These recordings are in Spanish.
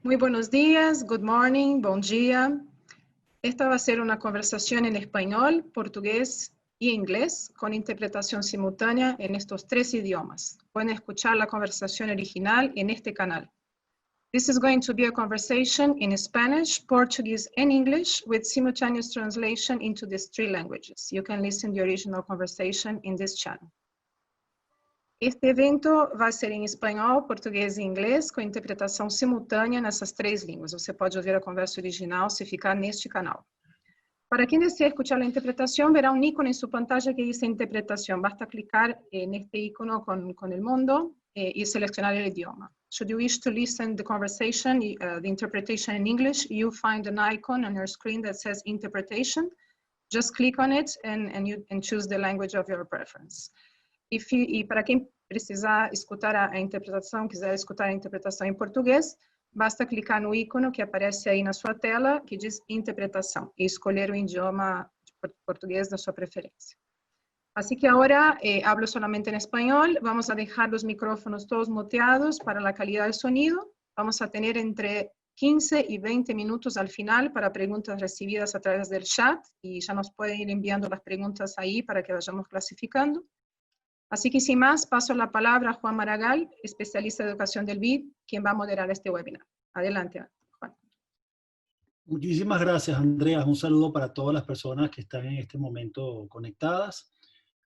Muy buenos días, good morning, bom dia. Esta va a ser una conversación en español, portugués y inglés, con interpretación simultánea en estos 3 idiomas. Pueden escuchar la conversación original en este canal. This is going to be a conversation in Spanish, Portuguese, and English with simultaneous translation into these 3 languages. You can listen to the original conversation in this channel. Este evento vai ser em espanhol, português e inglês, com interpretação simultânea nessas 3 línguas. Você pode ouvir a conversa original se ficar neste canal. Para quem deseja escuchar a interpretação, verá um ícone em sua pantalla que diz interpretação. Basta clicar neste ícono com o mundo e selecionar o idioma. Should you wish to listen to the conversation, the interpretation in English, you find an icon on your screen that says interpretation. Just click on it and choose the language of your preference. E para quem precisar escutar a interpretação, quiser escutar a interpretação em português, basta clicar no ícone que aparece aí na sua tela, que diz interpretação, e escolher o idioma português da sua preferência. Así que ahora hablo solamente en español. Vamos a dejar los micrófonos todos muteados para la calidad del sonido. Vamos a tener entre 15 y 20 minutos al final para preguntas recibidas a través del chat, y ya nos pueden ir enviando las preguntas ahí para que vayamos clasificando. Así que sin más, paso la palabra a Juan Maragall, especialista de educación del BID, quien va a moderar este webinar. Adelante, Juan. Muchísimas gracias, Andrea. Un saludo para todas las personas que están en este momento conectadas.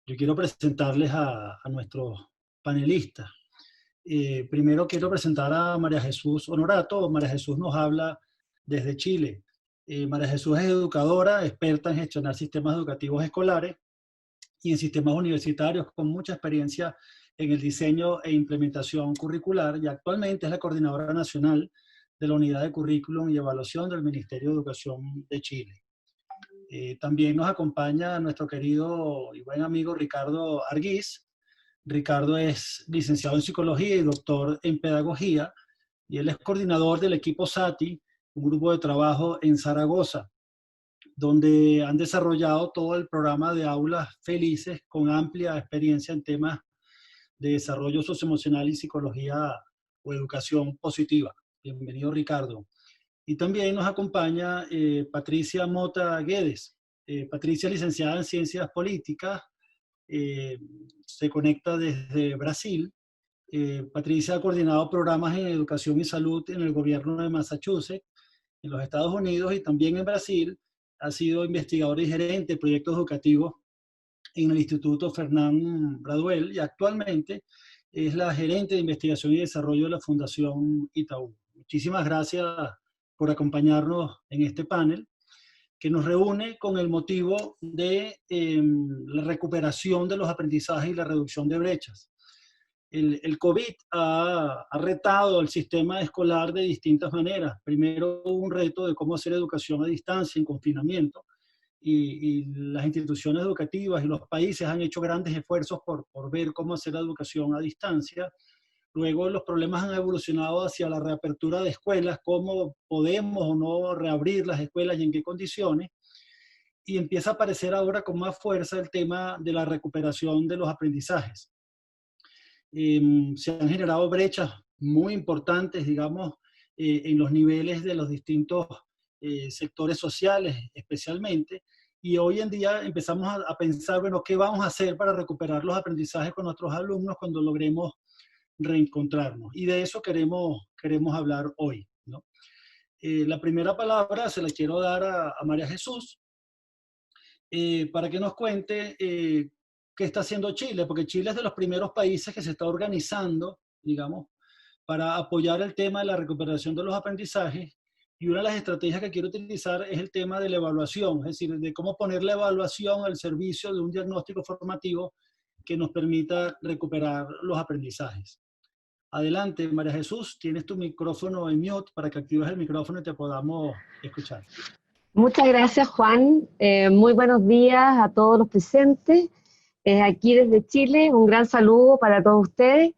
Yo quiero presentarles a nuestros panelistas. Primero quiero presentar a María Jesús Honorato. María Jesús nos habla desde Chile. María Jesús es educadora, experta en gestionar sistemas educativos escolares y en sistemas universitarios, con mucha experiencia en el diseño e implementación curricular, y actualmente es la coordinadora nacional de la Unidad de Currículum y Evaluación del Ministerio de Educación de Chile. También nos acompaña nuestro querido y buen amigo Ricardo Arguís. Ricardo es licenciado en Psicología y doctor en Pedagogía, y él es coordinador del equipo SATI, un grupo de trabajo en Zaragoza, donde han desarrollado todo el programa de aulas felices con amplia experiencia en temas de desarrollo socioemocional y psicología o educación positiva. Bienvenido, Ricardo. Y también nos acompaña Patricia Mota Guedes. Patricia es licenciada en Ciencias Políticas, se conecta desde Brasil. Patricia ha coordinado programas en educación y salud en el gobierno de Massachusetts, en los Estados Unidos, y también en Brasil. Ha sido investigadora y gerente de proyectos educativos en el Instituto Fernán Braudel, y actualmente es la gerente de investigación y desarrollo de la Fundación Itaú. Muchísimas gracias por acompañarnos en este panel, que nos reúne con el motivo de la recuperación de los aprendizajes y la reducción de brechas. El COVID ha retado el sistema escolar de distintas maneras. Primero hubo un reto de cómo hacer educación a distancia en confinamiento, y las instituciones educativas y los países han hecho grandes esfuerzos por ver cómo hacer la educación a distancia. Luego los problemas han evolucionado hacia la reapertura de escuelas, cómo podemos o no reabrir las escuelas y en qué condiciones. Y empieza a aparecer ahora con más fuerza el tema de la recuperación de los aprendizajes. Se han generado brechas muy importantes, digamos, en los niveles de los distintos sectores sociales especialmente, y hoy en día empezamos a pensar, bueno, ¿qué vamos a hacer para recuperar los aprendizajes con nuestros alumnos cuando logremos reencontrarnos? Y de eso queremos hablar hoy, ¿no? La primera palabra se la quiero dar a María Jesús, para que nos cuente qué está haciendo Chile, porque Chile es de los primeros países que se está organizando, digamos, para apoyar el tema de la recuperación de los aprendizajes, y una de las estrategias que quiero utilizar es el tema de la evaluación, es decir, de cómo poner la evaluación al servicio de un diagnóstico formativo que nos permita recuperar los aprendizajes. Adelante, María Jesús, tienes tu micrófono en mute para que actives el micrófono y te podamos escuchar. Muchas gracias, Juan. Muy buenos días a todos los presentes. Aquí desde Chile, un gran saludo para todos ustedes.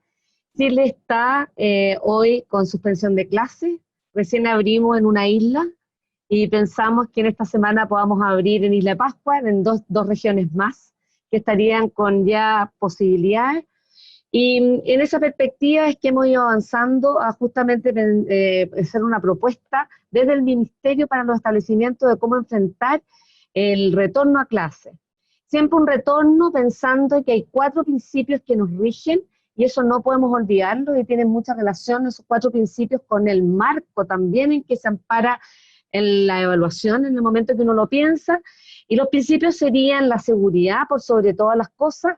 Chile está hoy con suspensión de clases. Recién abrimos en una isla y pensamos que en esta semana podamos abrir en Isla Pascua, en dos regiones más, que estarían con ya posibilidades. Y en esa perspectiva es que hemos ido avanzando a justamente hacer una propuesta desde el Ministerio para los establecimientos de cómo enfrentar el retorno a clase. Siempre un retorno pensando que hay 4 principios que nos rigen, y eso no podemos olvidarlo, y tienen mucha relación esos 4 principios con el marco también en que se ampara en la evaluación en el momento que uno lo piensa, y los principios serían la seguridad por sobre todas las cosas,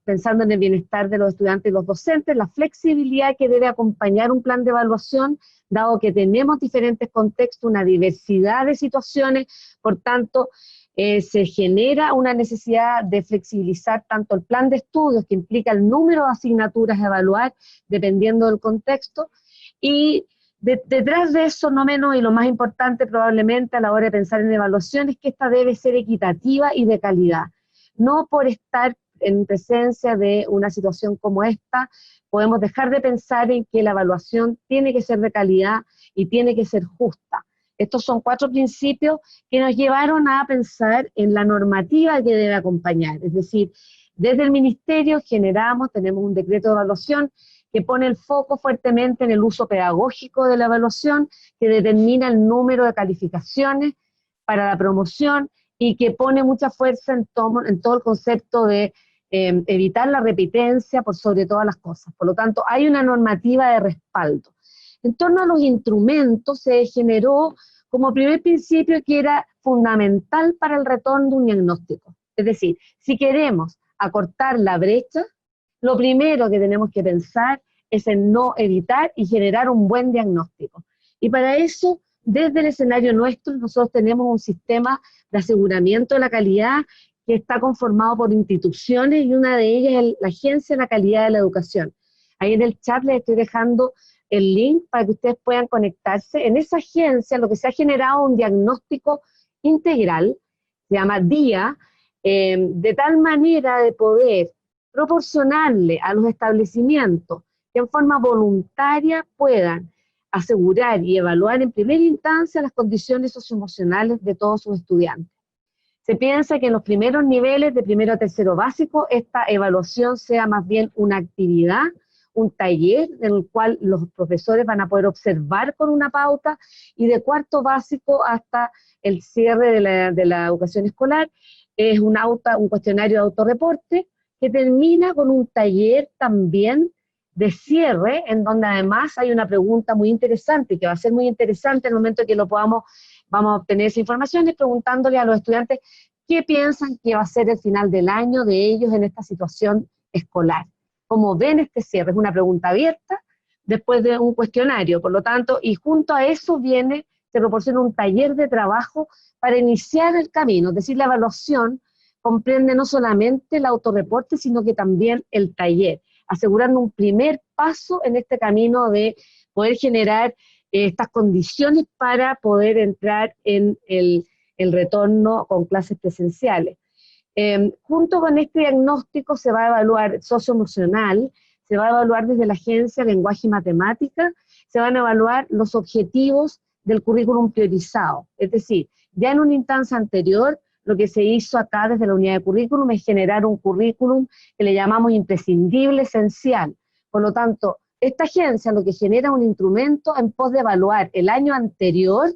pensando en el bienestar de los estudiantes y los docentes, la flexibilidad que debe acompañar un plan de evaluación, dado que tenemos diferentes contextos, una diversidad de situaciones, por tanto, se genera una necesidad de flexibilizar tanto el plan de estudios, que implica el número de asignaturas a evaluar, dependiendo del contexto, y detrás de eso, no menos, y lo más importante probablemente a la hora de pensar en evaluación, es que esta debe ser equitativa y de calidad. No por estar en presencia de una situación como esta, podemos dejar de pensar en que la evaluación tiene que ser de calidad y tiene que ser justa. Estos son 4 principios que nos llevaron a pensar en la normativa que debe acompañar. Es decir, desde el Ministerio tenemos un decreto de evaluación que pone el foco fuertemente en el uso pedagógico de la evaluación, que determina el número de calificaciones para la promoción y que pone mucha fuerza en todo el concepto de evitar la repitencia por sobre todas las cosas. Por lo tanto, hay una normativa de respaldo. En torno a los instrumentos se generó como primer principio que era fundamental para el retorno de un diagnóstico. Es decir, si queremos acortar la brecha, lo primero que tenemos que pensar es en no evitar y generar un buen diagnóstico. Y para eso, desde el escenario nuestro, nosotros tenemos un sistema de aseguramiento de la calidad que está conformado por instituciones, y una de ellas es la Agencia de la Calidad de la Educación. Ahí en el chat les estoy dejando el link para que ustedes puedan conectarse. En esa agencia lo que se ha generado un diagnóstico integral, se llama DIA, de tal manera de poder proporcionarle a los establecimientos que en forma voluntaria puedan asegurar y evaluar en primera instancia las condiciones socioemocionales de todos sus estudiantes. Se piensa que en los primeros niveles, de primero a tercero básico, esta evaluación sea más bien una actividad, un taller en el cual los profesores van a poder observar con una pauta, y de cuarto básico hasta el cierre de la educación escolar es un cuestionario de autorreporte que termina con un taller también de cierre, en donde además hay una pregunta muy interesante, que va a ser muy interesante en el momento que vamos a obtener esa información, es preguntándole a los estudiantes qué piensan que va a ser el final del año de ellos en esta situación escolar. ¿Cómo ven este cierre? Es una pregunta abierta después de un cuestionario, por lo tanto, y junto a eso se proporciona un taller de trabajo para iniciar el camino, es decir, la evaluación comprende no solamente el autorreporte, sino que también el taller, asegurando un primer paso en este camino de poder generar estas condiciones para poder entrar en el retorno con clases presenciales. Junto con este diagnóstico se va a evaluar socioemocional, se va a evaluar desde la Agencia de Lenguaje y Matemática, se van a evaluar los objetivos del currículum priorizado. Es decir, ya en una instancia anterior, lo que se hizo acá desde la unidad de currículum es generar un currículum que le llamamos imprescindible, esencial. Por lo tanto, esta agencia lo que genera es un instrumento en pos de evaluar el año anterior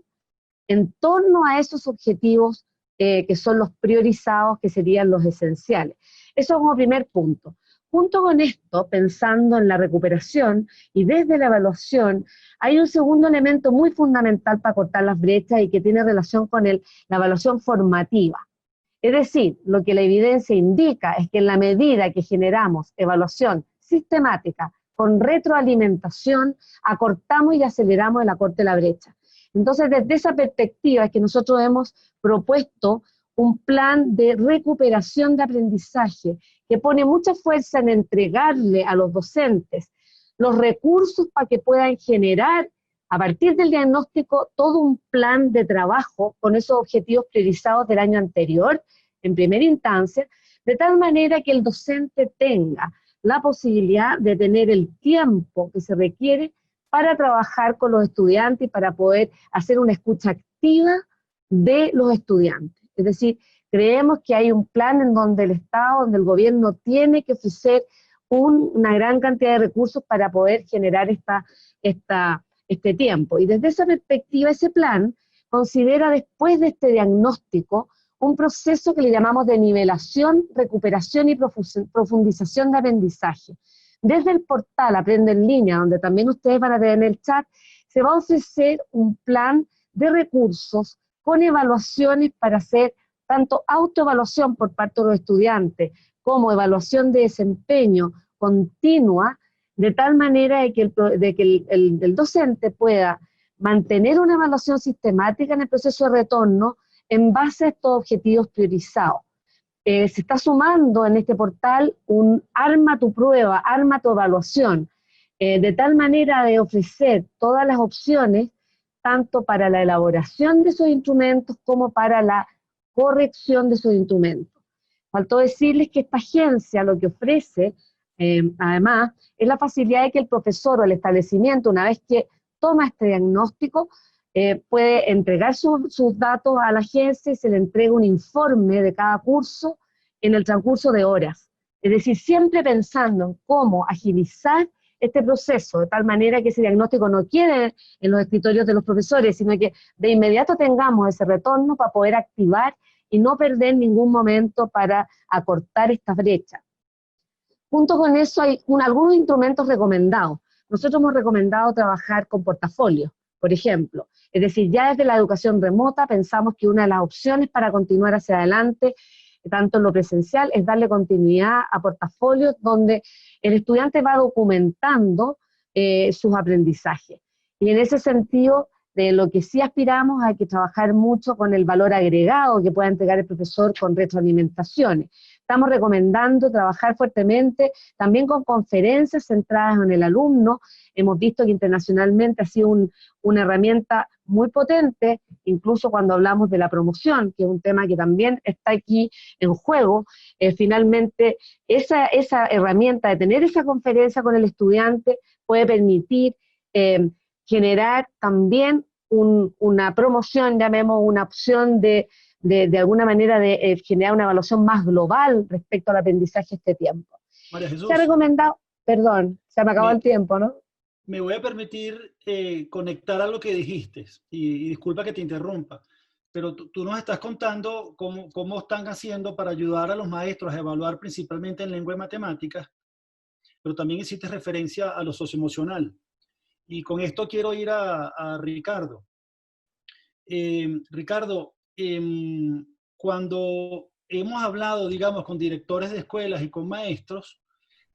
en torno a esos objetivos que son los priorizados, que serían los esenciales. Eso como primer punto. Junto con esto, pensando en la recuperación y desde la evaluación, hay un segundo elemento muy fundamental para cortar las brechas y que tiene relación con la evaluación formativa. Es decir, lo que la evidencia indica es que en la medida que generamos evaluación sistemática con retroalimentación, acortamos y aceleramos el acorte de la brecha. Entonces, desde esa perspectiva es que nosotros hemos propuesto un plan de recuperación de aprendizaje que pone mucha fuerza en entregarle a los docentes los recursos para que puedan generar, a partir del diagnóstico, todo un plan de trabajo con esos objetivos priorizados del año anterior, en primera instancia, de tal manera que el docente tenga la posibilidad de tener el tiempo que se requiere para trabajar con los estudiantes y para poder hacer una escucha activa de los estudiantes. Es decir, creemos que hay un plan en donde el Estado, donde el gobierno tiene que ofrecer una gran cantidad de recursos para poder generar este tiempo. Y desde esa perspectiva, ese plan considera después de este diagnóstico un proceso que le llamamos de nivelación, recuperación y profundización de aprendizaje. Desde el portal Aprende en Línea, donde también ustedes van a tener en el chat, se va a ofrecer un plan de recursos con evaluaciones para hacer tanto autoevaluación por parte de los estudiantes como evaluación de desempeño continua, de tal manera de que el docente pueda mantener una evaluación sistemática en el proceso de retorno en base a estos objetivos priorizados. Se está sumando en este portal un arma tu prueba, arma tu evaluación, de tal manera de ofrecer todas las opciones, tanto para la elaboración de esos instrumentos como para la corrección de esos instrumentos. Faltó decirles que esta agencia lo que ofrece, además, es la facilidad de que el profesor o el establecimiento, una vez que toma este diagnóstico, puede entregar sus datos a la agencia y se le entrega un informe de cada curso en el transcurso de horas. Es decir, siempre pensando en cómo agilizar este proceso, de tal manera que ese diagnóstico no quede en los escritorios de los profesores, sino que de inmediato tengamos ese retorno para poder activar y no perder ningún momento para acortar esta brecha. Junto con eso hay algunos instrumentos recomendados. Nosotros hemos recomendado trabajar con portafolios, por ejemplo. Es decir, ya desde la educación remota pensamos que una de las opciones para continuar hacia adelante, tanto en lo presencial, es darle continuidad a portafolios donde el estudiante va documentando sus aprendizajes. Y en ese sentido, de lo que sí aspiramos, hay que trabajar mucho con el valor agregado que pueda entregar el profesor con retroalimentaciones. Estamos recomendando trabajar fuertemente también con conferencias centradas en el alumno. Hemos visto que internacionalmente ha sido una herramienta muy potente, incluso cuando hablamos de la promoción, que es un tema que también está aquí en juego. Finalmente, esa herramienta de tener esa conferencia con el estudiante puede permitir generar también una promoción, llamemos una opción de alguna manera de generar una evaluación más global respecto al aprendizaje este tiempo. María Jesús, Se ha recomendado, perdón, se me acabó el tiempo, ¿no? Me voy a permitir conectar a lo que dijiste, y disculpa que te interrumpa, pero tú nos estás contando cómo están haciendo para ayudar a los maestros a evaluar principalmente en lengua y matemáticas, pero también hiciste referencia a lo socioemocional. Y con esto quiero ir a Ricardo. Ricardo, cuando hemos hablado, digamos, con directores de escuelas y con maestros,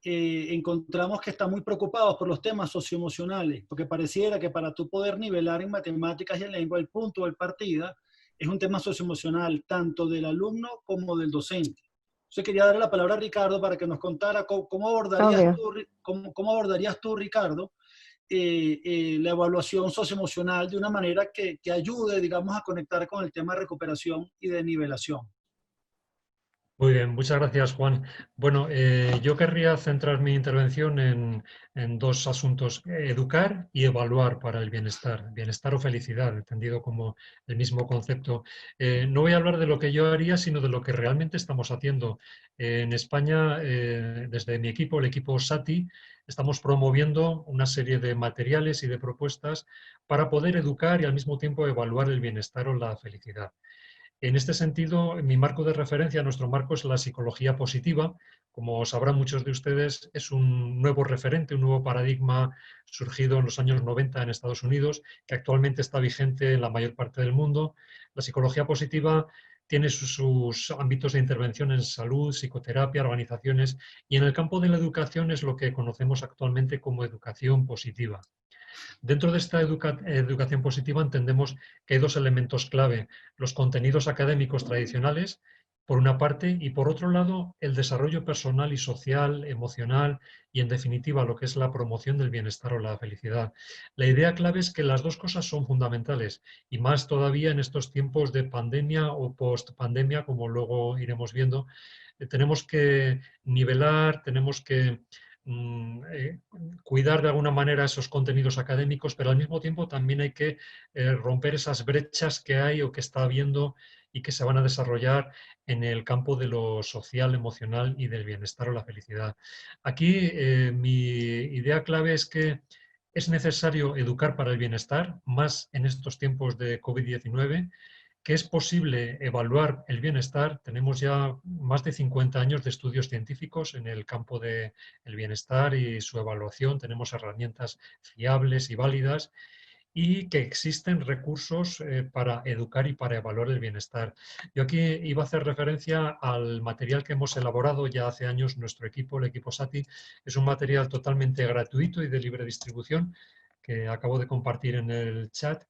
encontramos que están muy preocupados por los temas socioemocionales, porque pareciera que para tú poder nivelar en matemáticas y en lengua, el punto de partida es un tema socioemocional, tanto del alumno como del docente. Entonces quería darle la palabra a Ricardo para que nos contara cómo abordarías tú, Ricardo, la evaluación socioemocional de una manera que ayude, digamos, a conectar con el tema de recuperación y de nivelación. Muy bien, muchas gracias, Juan. Bueno, yo querría centrar mi intervención en dos asuntos: educar y evaluar para el bienestar. Bienestar o felicidad, entendido como el mismo concepto. No voy a hablar de lo que yo haría, sino de lo que realmente estamos haciendo. En España, desde mi equipo, el equipo SATI, estamos promoviendo una serie de materiales y de propuestas para poder educar y al mismo tiempo evaluar el bienestar o la felicidad. En este sentido, mi marco de referencia, nuestro marco, es la psicología positiva. Como sabrán muchos de ustedes, es un nuevo referente, un nuevo paradigma surgido en los años 90 en Estados Unidos, que actualmente está vigente en la mayor parte del mundo. La psicología positiva tiene sus ámbitos de intervención en salud, psicoterapia, organizaciones, y en el campo de la educación es lo que conocemos actualmente como educación positiva. Dentro de esta educación positiva entendemos que hay dos elementos clave: los contenidos académicos tradicionales, por una parte, y por otro lado, el desarrollo personal y social, emocional y, en definitiva, lo que es la promoción del bienestar o la felicidad. La idea clave es que las dos cosas son fundamentales, y más todavía en estos tiempos de pandemia o post-pandemia, como luego iremos viendo. Tenemos que nivelar, tenemos que cuidar de alguna manera esos contenidos académicos, pero al mismo tiempo también hay que romper esas brechas que hay o que está habiendo y que se van a desarrollar en el campo de lo social, emocional y del bienestar o la felicidad. Aquí mi idea clave es que es necesario educar para el bienestar, más en estos tiempos de COVID-19, que es posible evaluar el bienestar. Tenemos ya más de 50 años de estudios científicos en el campo del bienestar y su evaluación. Tenemos herramientas fiables y válidas y que existen recursos para educar y para evaluar el bienestar. Yo aquí iba a hacer referencia al material que hemos elaborado ya hace años nuestro equipo, el equipo SATI. Es un material totalmente gratuito y de libre distribución que acabo de compartir en el chat.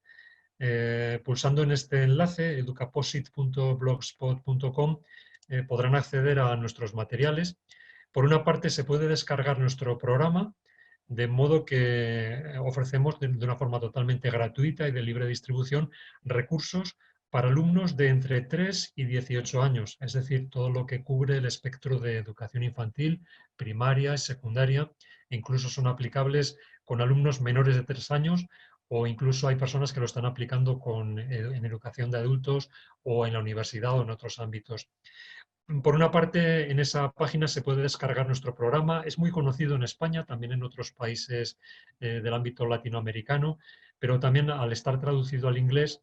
Pulsando en este enlace, educaposit.blogspot.com, podrán acceder a nuestros materiales. Por una parte, se puede descargar nuestro programa, de modo que ofrecemos de una forma totalmente gratuita y de libre distribución recursos para alumnos de entre 3 y 18 años, es decir, todo lo que cubre el espectro de educación infantil, primaria y secundaria, e incluso son aplicables con alumnos menores de 3 años, o incluso hay personas que lo están aplicando en educación de adultos o en la universidad o en otros ámbitos. Por una parte, en esa página se puede descargar nuestro programa. Es muy conocido en España, también en otros países del ámbito latinoamericano, pero también al estar traducido al inglés,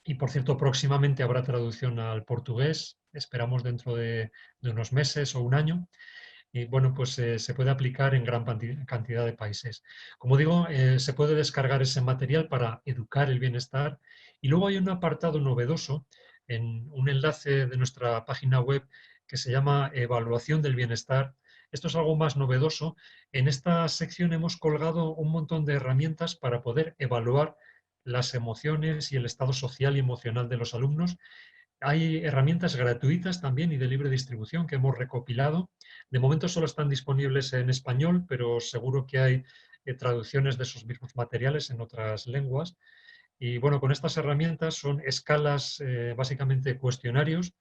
y por cierto, próximamente habrá traducción al portugués, esperamos dentro de unos meses o un año. Y bueno, pues se puede aplicar en gran cantidad de países. Como digo, se puede descargar ese material para educar el bienestar. Y luego hay un apartado novedoso en un enlace de nuestra página web que se llama Evaluación del Bienestar. Esto es algo más novedoso. En esta sección hemos colgado un montón de herramientas para poder evaluar las emociones y el estado social y emocional de los alumnos. Hay herramientas gratuitas también y de libre distribución que hemos recopilado. De momento solo están disponibles en español, pero seguro que hay traducciones de esos mismos materiales en otras lenguas. Y bueno, con estas herramientas son escalas, básicamente cuestionarios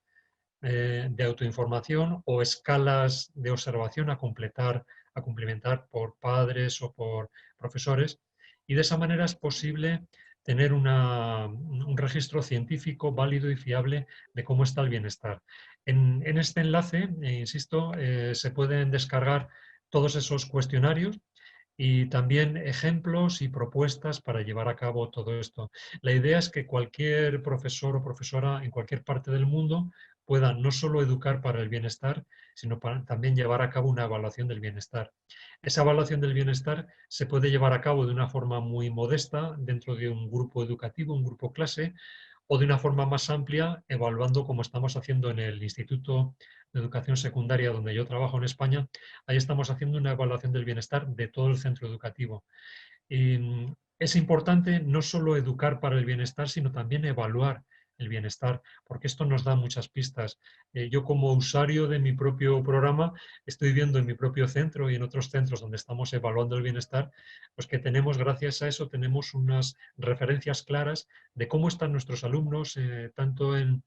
de autoinformación o escalas de observación a complementar por padres o por profesores. Y de esa manera es posible tener un registro científico válido y fiable de cómo está el bienestar. En este enlace, insisto, se pueden descargar todos esos cuestionarios y también ejemplos y propuestas para llevar a cabo todo esto. La idea es que cualquier profesor o profesora en cualquier parte del mundo pueda no solo educar para el bienestar, sino para también llevar a cabo una evaluación del bienestar. Esa evaluación del bienestar se puede llevar a cabo de una forma muy modesta dentro de un grupo educativo, un grupo clase, o de una forma más amplia, evaluando como estamos haciendo en el Instituto de Educación Secundaria donde yo trabajo en España. Ahí estamos haciendo una evaluación del bienestar de todo el centro educativo. Y es importante no solo educar para el bienestar, sino también evaluar el bienestar, porque esto nos da muchas pistas. Yo como usuario de mi propio programa estoy viendo en mi propio centro y en otros centros donde estamos evaluando el bienestar, pues que tenemos, gracias a eso, tenemos unas referencias claras de cómo están nuestros alumnos, tanto en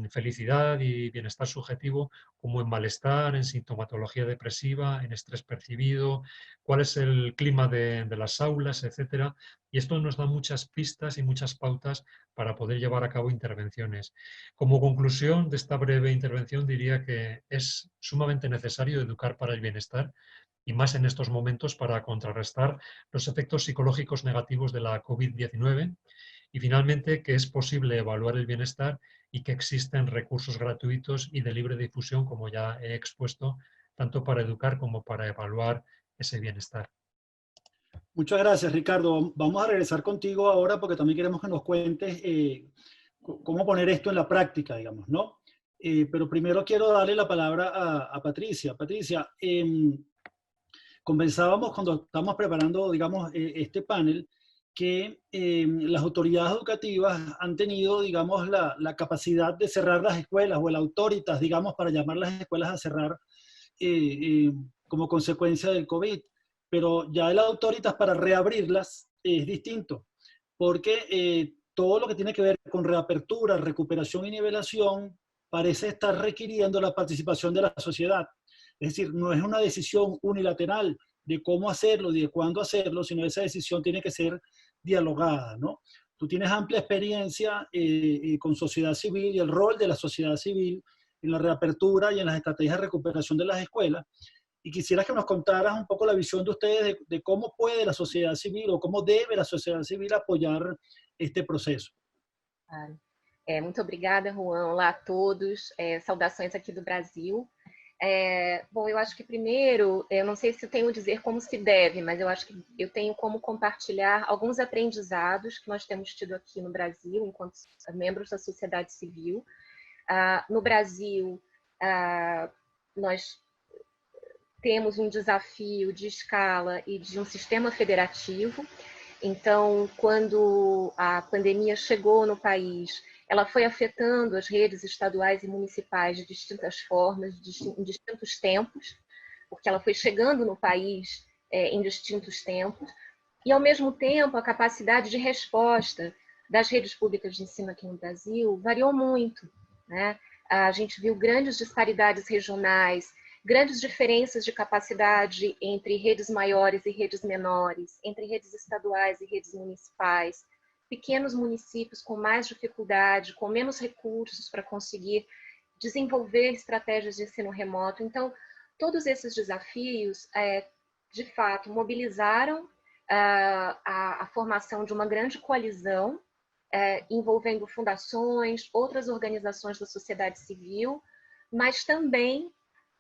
felicidad y bienestar subjetivo, como en malestar, en sintomatología depresiva, en estrés percibido, cuál es el clima de las aulas, etcétera. Y esto nos da muchas pistas y muchas pautas para poder llevar a cabo intervenciones. Como conclusión de esta breve intervención diría que es sumamente necesario educar para el bienestar y más en estos momentos para contrarrestar los efectos psicológicos negativos de la COVID-19 y finalmente que es posible evaluar el bienestar y que existen recursos gratuitos y de libre difusión, como ya he expuesto, tanto para educar como para evaluar ese bienestar. Muchas gracias, Ricardo. Vamos a regresar contigo ahora porque también queremos que nos cuentes cómo poner esto en la práctica, digamos, ¿no? Pero primero quiero darle la palabra a Patricia. Patricia, conversábamos cuando estábamos preparando, digamos, este panel, que las autoridades educativas han tenido, digamos, la capacidad de cerrar las escuelas o el autoritas, digamos, para llamar las escuelas a cerrar como consecuencia del COVID. Pero ya el autoritas para reabrirlas es distinto, porque todo lo que tiene que ver con reapertura, recuperación y nivelación parece estar requiriendo la participación de la sociedad. Es decir, no es una decisión unilateral de cómo hacerlo y de cuándo hacerlo, sino esa decisión tiene que ser dialogada, ¿no? Tú tienes amplia experiencia con sociedad civil y el rol de la sociedad civil en la reapertura y en las estrategias de recuperación de las escuelas. Y quisiera que nos contaras un poco la visión de ustedes de cómo puede la sociedade civil ou como deve a sociedade civil apoiar este processo. Muito obrigada, Juan. Olá a todos. Saudações aqui do Brasil. Bom, eu acho que primeiro, eu não sei se eu tenho a dizer como se deve, mas eu acho que eu tenho como compartilhar alguns aprendizados que nós temos tido aqui no Brasil, enquanto membros da sociedade civil. No Brasil, nós temos um desafio de escala e de um sistema federativo. Então, quando a pandemia chegou no país, ela foi afetando as redes estaduais e municipais de distintas formas, em distintos tempos, porque ela foi chegando no país em distintos tempos, e, ao mesmo tempo, a capacidade de resposta das redes públicas de ensino aqui no Brasil variou muito, né? A gente viu grandes disparidades regionais, grandes diferenças de capacidade entre redes maiores e redes menores, entre redes estaduais e redes municipais, pequenos municípios com mais dificuldade, com menos recursos para conseguir desenvolver estratégias de ensino remoto. Então, todos esses desafios, de fato, mobilizaram a formação de uma grande coalizão envolvendo fundações, outras organizações da sociedade civil, mas também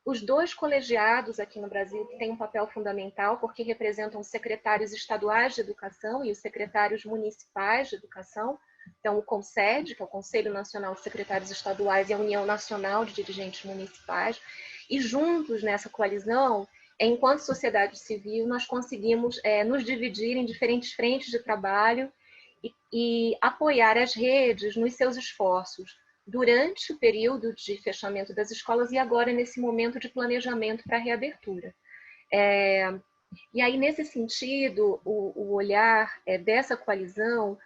os dois colegiados aqui no Brasil que têm um papel fundamental, porque representam os secretários estaduais de educação e os secretários municipais de educação. Então, o CONSED, que é o Conselho Nacional de Secretários Estaduais, e a União Nacional de Dirigentes Municipais. E juntos nessa coalizão, enquanto sociedade civil, nós conseguimos nos dividir em diferentes frentes de trabalho e apoiar as redes nos seus esforços durante o período de fechamento das escolas e agora nesse momento de planejamento para a reabertura. E aí, nesse sentido, o olhar dessa coalizão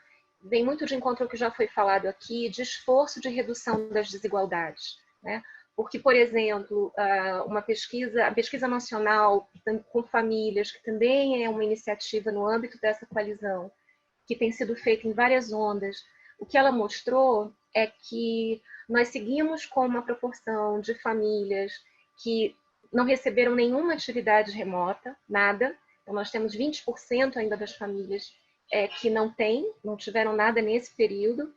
vem muito de encontro ao que já foi falado aqui, de esforço de redução das desigualdades, né? Porque, por exemplo, a pesquisa nacional com famílias, que também é uma iniciativa no âmbito dessa coalizão, que tem sido feita em várias ondas, o que ela mostrou é que nós seguimos com uma proporção de famílias que não receberam nenhuma atividade remota, nada. Então, nós temos 20% ainda das famílias que não tiveram nada nesse período.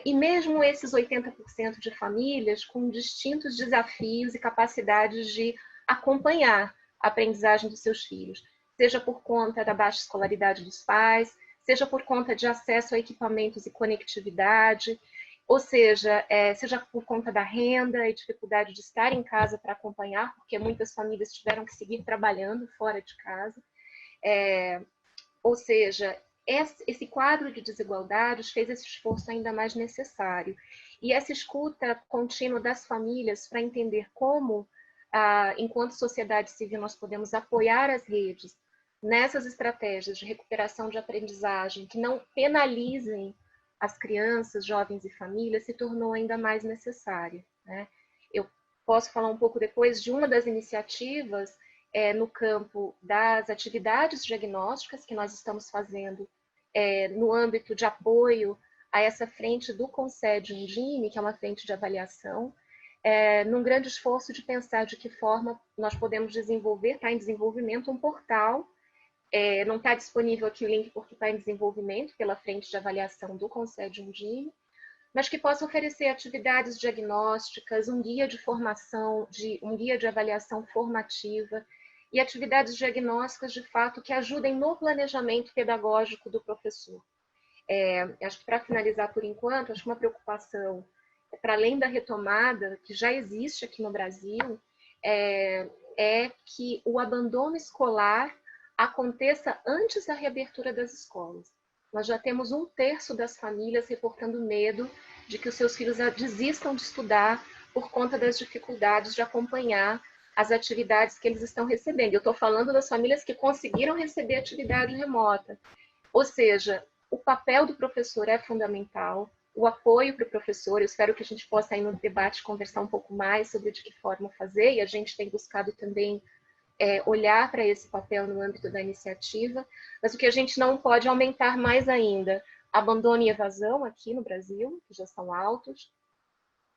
E mesmo esses 80% de famílias com distintos desafios e capacidades de acompanhar a aprendizagem dos seus filhos, seja por conta da baixa escolaridade dos pais, seja por conta de acesso a equipamentos e conectividade, ou seja, seja por conta da renda e dificuldade de estar em casa para acompanhar, porque muitas famílias tiveram que seguir trabalhando fora de casa. Ou seja, esse quadro de desigualdades fez esse esforço ainda mais necessário. E essa escuta contínua das famílias para entender como, enquanto sociedade civil, nós podemos apoiar as redes nessas estratégias de recuperação de aprendizagem que não penalizem as crianças, jovens e famílias, se tornou ainda mais necessário, né? Eu posso falar um pouco depois de uma das iniciativas no campo das atividades diagnósticas que nós estamos fazendo no âmbito de apoio a essa frente do CONSED Undime, que é uma frente de avaliação, num grande esforço de pensar de que forma nós podemos desenvolver, está em desenvolvimento, um portal. Não está disponível aqui o link porque está em desenvolvimento pela frente de avaliação do CONSED Undime, mas que possa oferecer atividades diagnósticas, um guia de formação, um guia de avaliação formativa e atividades diagnósticas, de fato, que ajudem no planejamento pedagógico do professor. Acho que, para finalizar por enquanto, acho que uma preocupação, para além da retomada, que já existe aqui no Brasil, é que o abandono escolar aconteça antes da reabertura das escolas. Nós já temos 1/3 das famílias reportando medo de que os seus filhos desistam de estudar por conta das dificuldades de acompanhar as atividades que eles estão recebendo. Eu estou falando das famílias que conseguiram receber atividade remota. Ou seja, o papel do professor é fundamental, o apoio para o professor. Eu espero que a gente possa, aí no debate, conversar um pouco mais sobre de que forma fazer, e a gente tem buscado também olhar para esse papel no âmbito da iniciativa, mas o que a gente não pode aumentar mais ainda, abandono e evasão aqui no Brasil, que já são altos,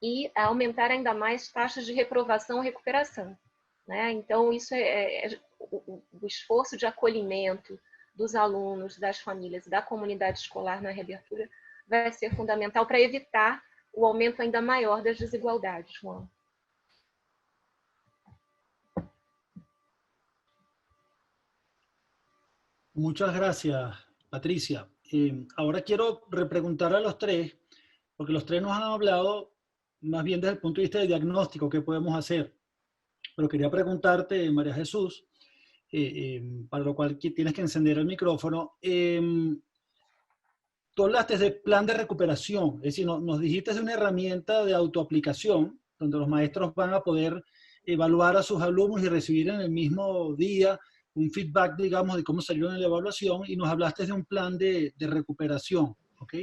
e aumentar ainda mais taxas de reprovação e recuperação, né? Então, isso o esforço de acolhimento dos alunos, das famílias, da comunidade escolar na reabertura vai ser fundamental para evitar o aumento ainda maior das desigualdades, Juan. Muchas gracias, Patricia. Ahora quiero repreguntar a los tres, porque los tres nos han hablado más bien desde el punto de vista de diagnóstico, qué podemos hacer. Pero quería preguntarte, María Jesús, para lo cual tienes que encender el micrófono. Tú hablaste de plan de recuperación, es decir, nos dijiste de una herramienta de autoaplicación, donde los maestros van a poder evaluar a sus alumnos y recibir en el mismo día un feedback, digamos, de cómo salieron en la evaluación, y nos hablaste de un plan de recuperación, ¿ok?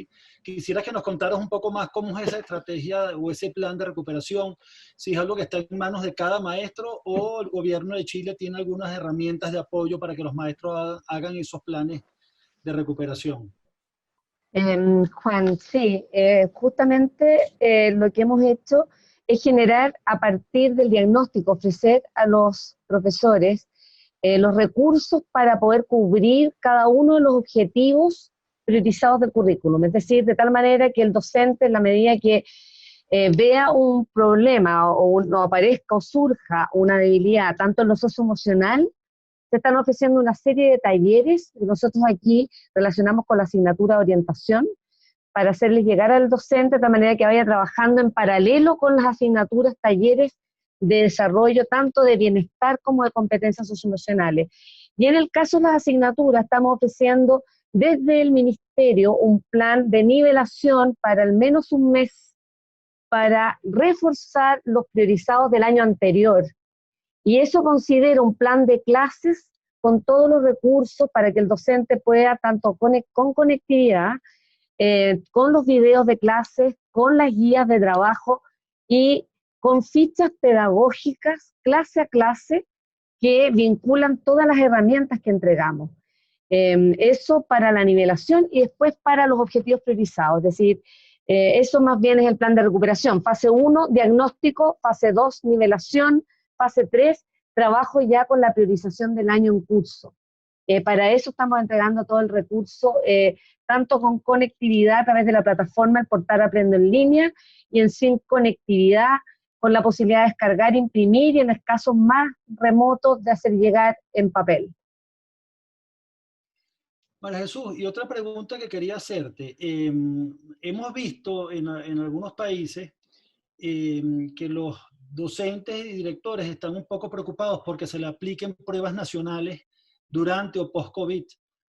Quisiera que nos contaras un poco más cómo es esa estrategia o ese plan de recuperación, si es algo que está en manos de cada maestro o el gobierno de Chile tiene algunas herramientas de apoyo para que los maestros hagan esos planes de recuperación. Juan, sí, justamente lo que hemos hecho es generar a partir del diagnóstico, ofrecer a los profesores los recursos para poder cubrir cada uno de los objetivos priorizados del currículum, es decir, de tal manera que el docente, en la medida que vea un problema o aparezca o surja una debilidad, tanto en lo socioemocional, se están ofreciendo una serie de talleres que nosotros aquí relacionamos con la asignatura de orientación para hacerles llegar al docente de tal manera que vaya trabajando en paralelo con las asignaturas, talleres de desarrollo tanto de bienestar como de competencias socioemocionales. Y en el caso de las asignaturas estamos ofreciendo desde el Ministerio un plan de nivelación para al menos un mes para reforzar los priorizados del año anterior. Y eso considera un plan de clases con todos los recursos para que el docente pueda, tanto con conectividad, con los videos de clases, con las guías de trabajo y con fichas pedagógicas, clase a clase, que vinculan todas las herramientas que entregamos. Eso para la nivelación y después para los objetivos priorizados, es decir, eso más bien es el plan de recuperación. Fase 1, diagnóstico, fase 2, nivelación, fase 3, trabajo ya con la priorización del año en curso. Para eso estamos entregando todo el recurso, tanto con conectividad a través de la plataforma, el portal Aprendo en Línea, y en sin conectividad, con la posibilidad de descargar, imprimir y en los casos más remotos de hacer llegar en papel. María Jesús, y otra pregunta que quería hacerte. Hemos visto en algunos países que los docentes y directores están un poco preocupados porque se le apliquen pruebas nacionales durante o post-COVID,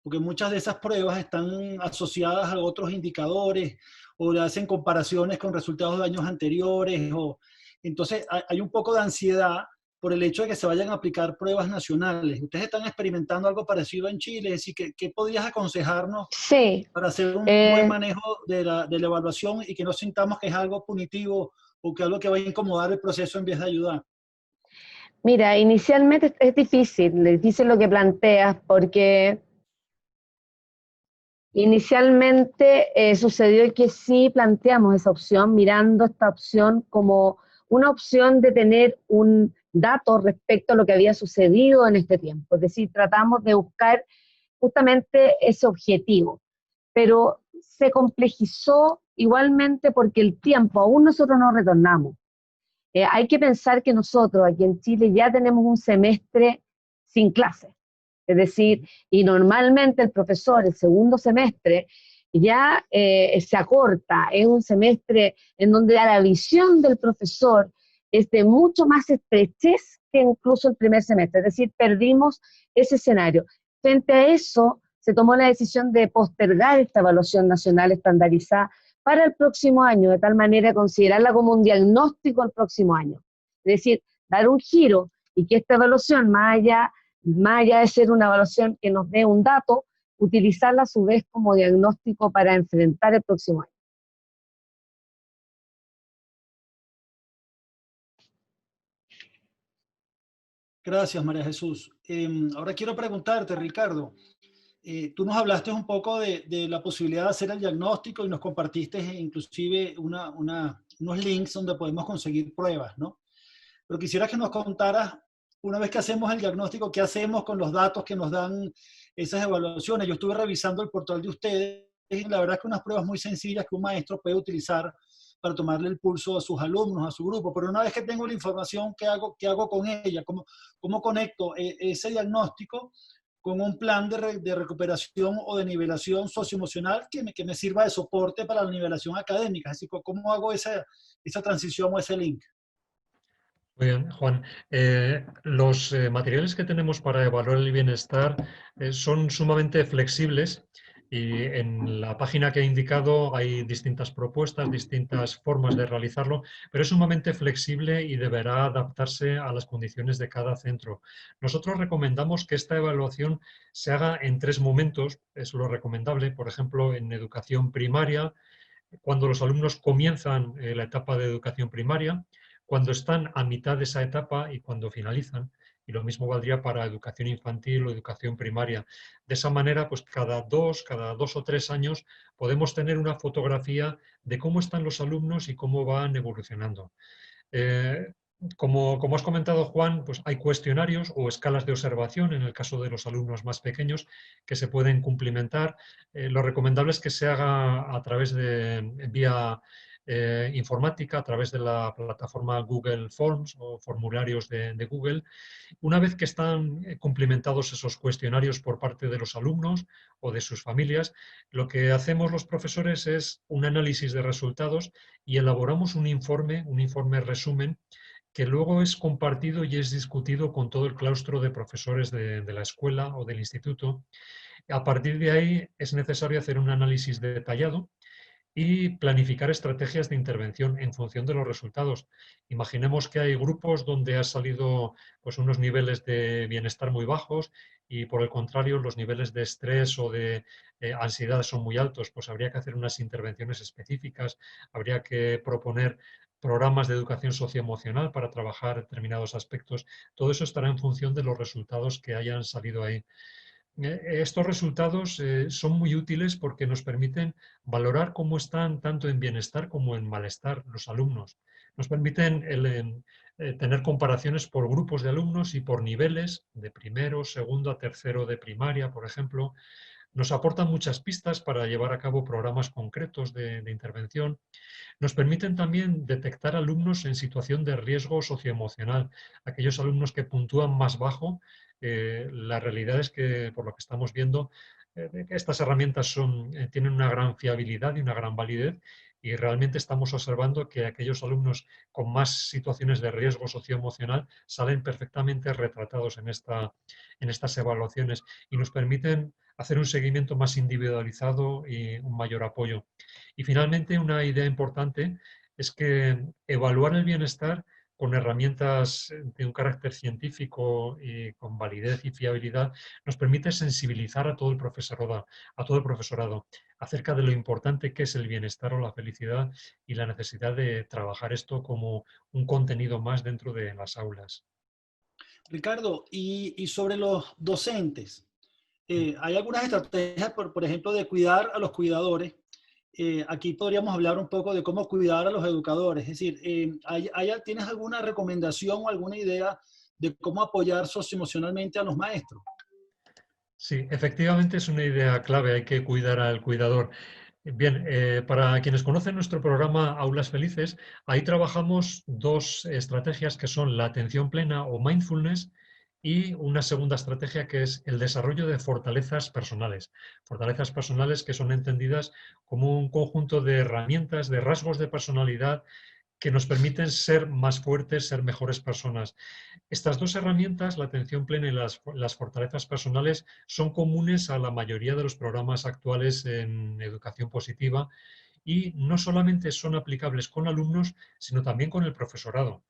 porque muchas de esas pruebas están asociadas a otros indicadores o le hacen comparaciones con resultados de años anteriores. Entonces hay un poco de ansiedad por el hecho de que se vayan a aplicar pruebas nacionales. ¿Ustedes están experimentando algo parecido en Chile? Es decir, ¿qué podrías aconsejarnos para hacer un buen manejo de la evaluación y que no sintamos que es algo punitivo o que algo que va a incomodar el proceso en vez de ayudar? Mira, inicialmente es difícil lo que planteas, porque inicialmente sucedió que sí planteamos esa opción, mirando esta opción como una opción de tener un dato respecto a lo que había sucedido en este tiempo. Es decir, tratamos de buscar justamente ese objetivo, pero se complejizó igualmente porque el tiempo, aún nosotros no retornamos. Hay que pensar que nosotros aquí en Chile ya tenemos un semestre sin clases, es decir, y normalmente el profesor el segundo semestre ya se acorta, es un semestre en donde la visión del profesor es de mucho más estrechez que incluso el primer semestre, es decir, perdimos ese escenario. Frente a eso, se tomó la decisión de postergar esta evaluación nacional estandarizada para el próximo año, de tal manera considerarla como un diagnóstico al próximo año. Es decir, dar un giro y que esta evaluación, más allá de ser una evaluación que nos dé un dato, utilizarla a su vez como diagnóstico para enfrentar el próximo año. Gracias, María Jesús. Ahora quiero preguntarte, Ricardo, Tú nos hablaste un poco de la posibilidad de hacer el diagnóstico y nos compartiste inclusive unos links donde podemos conseguir pruebas, ¿no? Pero quisiera que nos contaras, una vez que hacemos el diagnóstico, qué hacemos con los datos que nos dan esas evaluaciones. Yo estuve revisando el portal de ustedes y la verdad es que unas pruebas muy sencillas que un maestro puede utilizar para tomarle el pulso a sus alumnos, a su grupo. Pero una vez que tengo la información, ¿qué hago con ella? ¿Cómo conecto ese diagnóstico con un plan de recuperación o de nivelación socioemocional que me sirva de soporte para la nivelación académica? Así que, ¿cómo hago esa transición o ese link? Muy bien, Juan. Los materiales que tenemos para evaluar el bienestar son sumamente flexibles y en la página que he indicado hay distintas propuestas, distintas formas de realizarlo, pero es sumamente flexible y deberá adaptarse a las condiciones de cada centro. Nosotros recomendamos que esta evaluación se haga en 3 momentos, es lo recomendable, por ejemplo, en educación primaria, cuando los alumnos comienzan la etapa de educación primaria, cuando están a mitad de esa etapa y cuando finalizan. Y lo mismo valdría para educación infantil o educación primaria. De esa manera, pues cada dos o tres años podemos tener una fotografía de cómo están los alumnos y cómo van evolucionando. Como has comentado, Juan, pues hay cuestionarios o escalas de observación en el caso de los alumnos más pequeños que se pueden cumplimentar. Lo recomendable es que se haga a través de vía informática, a través de la plataforma Google Forms o formularios de Google. Una vez que están cumplimentados esos cuestionarios por parte de los alumnos o de sus familias, lo que hacemos los profesores es un análisis de resultados y elaboramos un informe resumen, que luego es compartido y es discutido con todo el claustro de profesores de la escuela o del instituto. A partir de ahí es necesario hacer un análisis detallado y planificar estrategias de intervención en función de los resultados. Imaginemos que hay grupos donde ha salido pues, unos niveles de bienestar muy bajos y por el contrario los niveles de estrés o de ansiedad son muy altos, pues habría que hacer unas intervenciones específicas, habría que proponer programas de educación socioemocional para trabajar determinados aspectos. Todo eso estará en función de los resultados que hayan salido ahí. Estos resultados son muy útiles porque nos permiten valorar cómo están tanto en bienestar como en malestar los alumnos. Nos permiten tener comparaciones por grupos de alumnos y por niveles de primero, segundo a tercero de primaria, por ejemplo. Nos aportan muchas pistas para llevar a cabo programas concretos de intervención. Nos permiten también detectar alumnos en situación de riesgo socioemocional, aquellos alumnos que puntúan más bajo. La realidad es que, por lo que estamos viendo, estas herramientas tienen una gran fiabilidad y una gran validez y realmente estamos observando que aquellos alumnos con más situaciones de riesgo socioemocional salen perfectamente retratados en estas evaluaciones y nos permiten hacer un seguimiento más individualizado y un mayor apoyo. Y finalmente, una idea importante es que evaluar el bienestar con herramientas de un carácter científico y con validez y fiabilidad nos permite sensibilizar a todo el profesorado acerca de lo importante que es el bienestar o la felicidad y la necesidad de trabajar esto como un contenido más dentro de las aulas. Ricardo, y sobre los docentes, hay algunas estrategias, por ejemplo, de cuidar a los cuidadores. Aquí podríamos hablar un poco de cómo cuidar a los educadores. Es decir, ¿tienes alguna recomendación o alguna idea de cómo apoyar socioemocionalmente a los maestros? Sí, efectivamente es una idea clave, hay que cuidar al cuidador. Bien, para quienes conocen nuestro programa Aulas Felices, ahí trabajamos 2 estrategias que son la atención plena o mindfulness y una segunda estrategia que es el desarrollo de fortalezas personales. Fortalezas personales que son entendidas como un conjunto de herramientas, de rasgos de personalidad que nos permiten ser más fuertes, ser mejores personas. Estas 2 herramientas, la atención plena y las fortalezas personales, son comunes a la mayoría de los programas actuales en educación positiva y no solamente son aplicables con alumnos, sino también con el profesorado.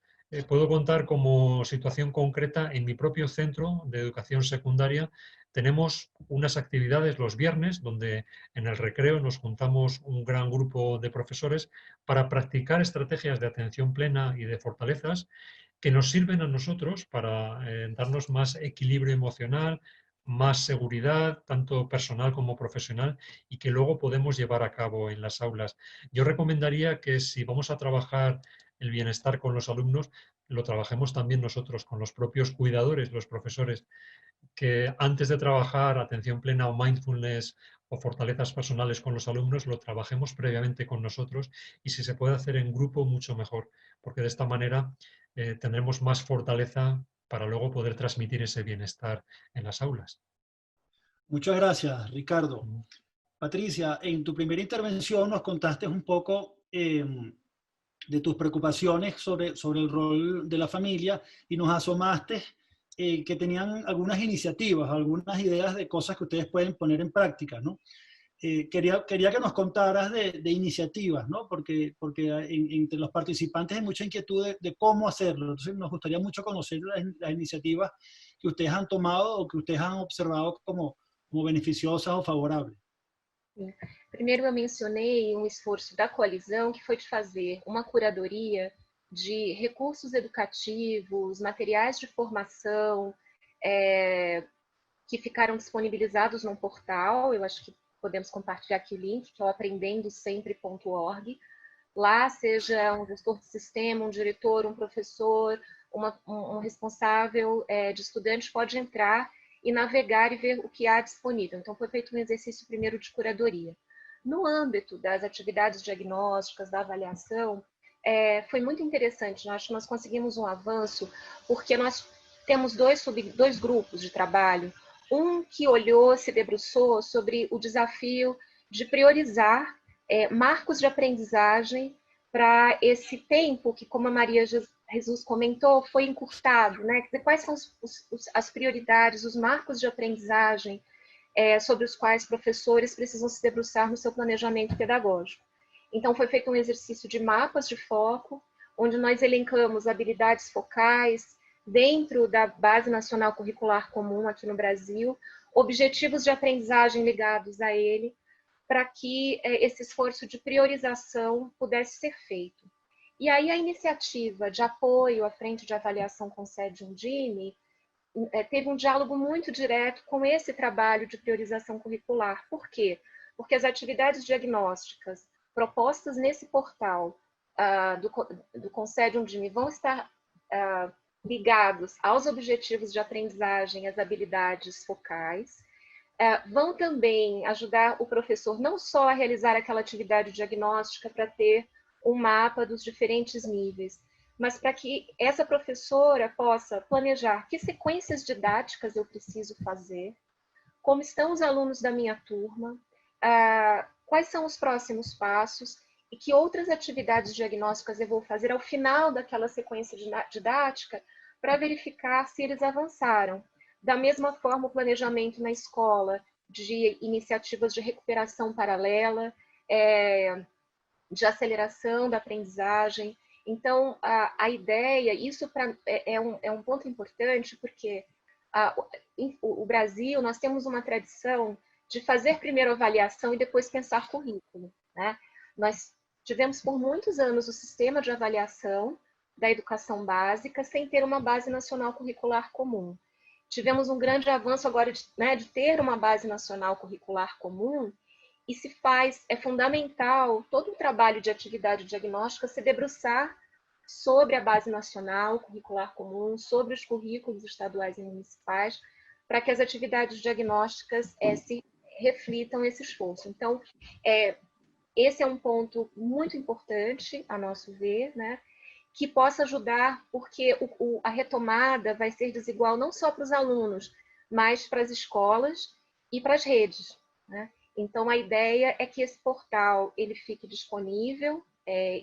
Puedo contar como situación concreta en mi propio centro de educación secundaria. Tenemos unas actividades los viernes donde en el recreo nos juntamos un gran grupo de profesores para practicar estrategias de atención plena y de fortalezas que nos sirven a nosotros para darnos más equilibrio emocional, más seguridad, tanto personal como profesional, y que luego podemos llevar a cabo en las aulas. Yo recomendaría que si vamos a trabajar el bienestar con los alumnos, lo trabajemos también nosotros, con los propios cuidadores, los profesores, que antes de trabajar atención plena o mindfulness o fortalezas personales con los alumnos, lo trabajemos previamente con nosotros, y si se puede hacer en grupo, mucho mejor, porque de esta manera tendremos más fortaleza para luego poder transmitir ese bienestar en las aulas. Muchas gracias, Ricardo. Patricia, en tu primera intervención nos contaste un poco de tus preocupaciones sobre el rol de la familia, y nos asomaste que tenían algunas iniciativas, algunas ideas de cosas que ustedes pueden poner en práctica, ¿no? Quería que nos contaras de iniciativas, ¿no? Porque entre los participantes hay mucha inquietud de cómo hacerlo. Entonces nos gustaría mucho conocer las iniciativas que ustedes han tomado o que ustedes han observado como beneficiosas o favorables. Primeiro, eu mencionei um esforço da coalizão, que foi de fazer uma curadoria de recursos educativos, materiais de formação, que ficaram disponibilizados num portal. Eu acho que podemos compartilhar aqui o link, que é o aprendendosempre.org. Lá, seja um gestor de sistema, um diretor, um professor, um responsável de estudante pode entrar e navegar e ver o que há disponível. Então, foi feito um exercício primeiro de curadoria. No âmbito das atividades diagnósticas, da avaliação, foi muito interessante. Acho que nós conseguimos um avanço, porque nós temos dois grupos de trabalho. Um que olhou, se debruçou sobre o desafio de priorizar marcos de aprendizagem para esse tempo que, como a Maria Jesus comentou, foi encurtado, né? Quais são as prioridades, os marcos de aprendizagem sobre os quais professores precisam se debruçar no seu planejamento pedagógico. Então, foi feito um exercício de mapas de foco, onde nós elencamos habilidades focais dentro da Base Nacional Curricular Comum aqui no Brasil, objetivos de aprendizagem ligados a ele, para que esse esforço de priorização pudesse ser feito. E aí a iniciativa de apoio à Frente de Avaliação com sede Undime teve um diálogo muito direto com esse trabalho de priorização curricular. Por quê? Porque as atividades diagnósticas propostas nesse portal do Concede Undime vão estar ligados aos objetivos de aprendizagem, às habilidades focais, vão também ajudar o professor não só a realizar aquela atividade diagnóstica para ter um mapa dos diferentes níveis, mas para que essa professora possa planejar que sequências didáticas eu preciso fazer, como estão os alunos da minha turma, quais são os próximos passos e que outras atividades diagnósticas eu vou fazer ao final daquela sequência didática para verificar se eles avançaram. Da mesma forma, o planejamento na escola de iniciativas de recuperação paralela, de aceleração da aprendizagem. Então, a ideia, isso é um ponto importante, porque o Brasil, nós temos uma tradição de fazer primeiro avaliação e depois pensar currículo, né? Nós tivemos por muitos anos o sistema de avaliação da educação básica sem ter uma base nacional curricular comum. Tivemos um grande avanço agora de ter uma base nacional curricular comum, e é fundamental todo o trabalho de atividade diagnóstica se debruçar sobre a base nacional curricular comum, sobre os currículos estaduais e municipais, para que as atividades diagnósticas se reflitam esse esforço. Então, esse é um ponto muito importante, a nosso ver, né? Que possa ajudar, porque a retomada vai ser desigual não só para os alunos, mas para as escolas e para as redes, né? Então, a ideia é que esse portal ele fique disponível.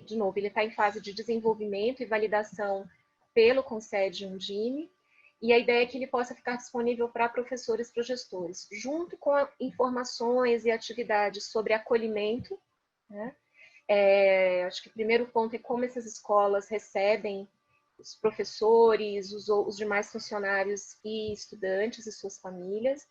De novo, ele está em fase de desenvolvimento e validação pelo Concede Undime, e a ideia é que ele possa ficar disponível para professores e para gestores, junto com informações e atividades sobre acolhimento, né? Acho que o primeiro ponto é como essas escolas recebem os professores, os demais funcionários e estudantes e suas famílias,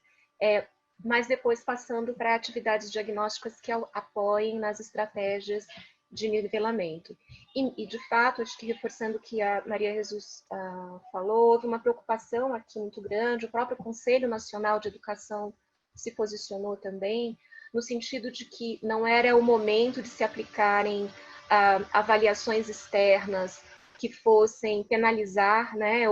mas depois passando para atividades diagnósticas que apoiem nas estratégias de nivelamento. E, de fato, acho que reforçando o que a Maria Jesus falou, houve uma preocupação aqui muito grande, o próprio Conselho Nacional de Educação se posicionou também, no sentido de que não era o momento de se aplicarem avaliações externas que fossem penalizar, né,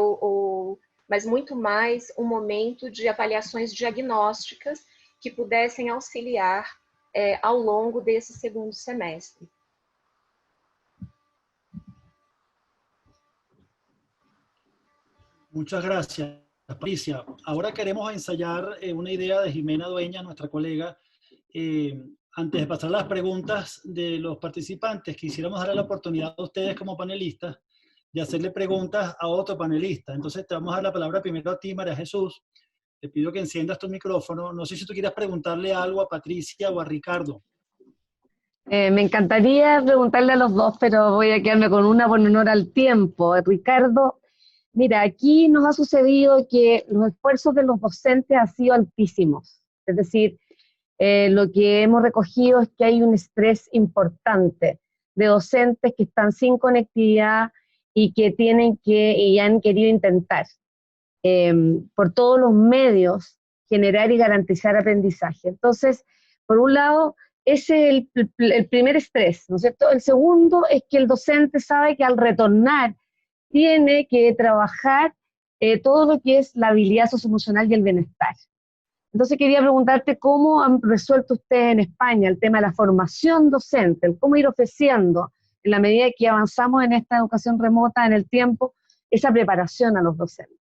mas muito mais um momento de avaliações diagnósticas que pudessem auxiliar ao longo desse segundo semestre. Muchas gracias, Patricia. Ahora queremos ensayar una idea de Jimena Dueñas, nuestra colega. Antes de pasar las preguntas de los participantes, quisiéramos darle la oportunidad a ustedes como panelistas de hacerle preguntas a otro panelista. Entonces te vamos a dar la palabra primero a ti, María Jesús. Te pido que enciendas tu micrófono. No sé si tú quieres preguntarle algo a Patricia o a Ricardo. Me encantaría preguntarle a los dos, pero voy a quedarme con una por honor al tiempo. Ricardo, mira, aquí nos ha sucedido que los esfuerzos de los docentes han sido altísimos. Es decir, lo que hemos recogido es que hay un estrés importante de docentes que están sin conectividad y que y han querido intentar por todos los medios generar y garantizar aprendizaje. Entonces, por un lado, ese es el primer estrés, ¿no es cierto? El segundo es que el docente sabe que al retornar tiene que trabajar todo lo que es la habilidad socioemocional y el bienestar. Entonces quería preguntarte cómo han resuelto ustedes en España el tema de la formación docente, el cómo ir ofreciendo, en la medida que avanzamos en esta educación remota en el tiempo, esa preparación a los docentes.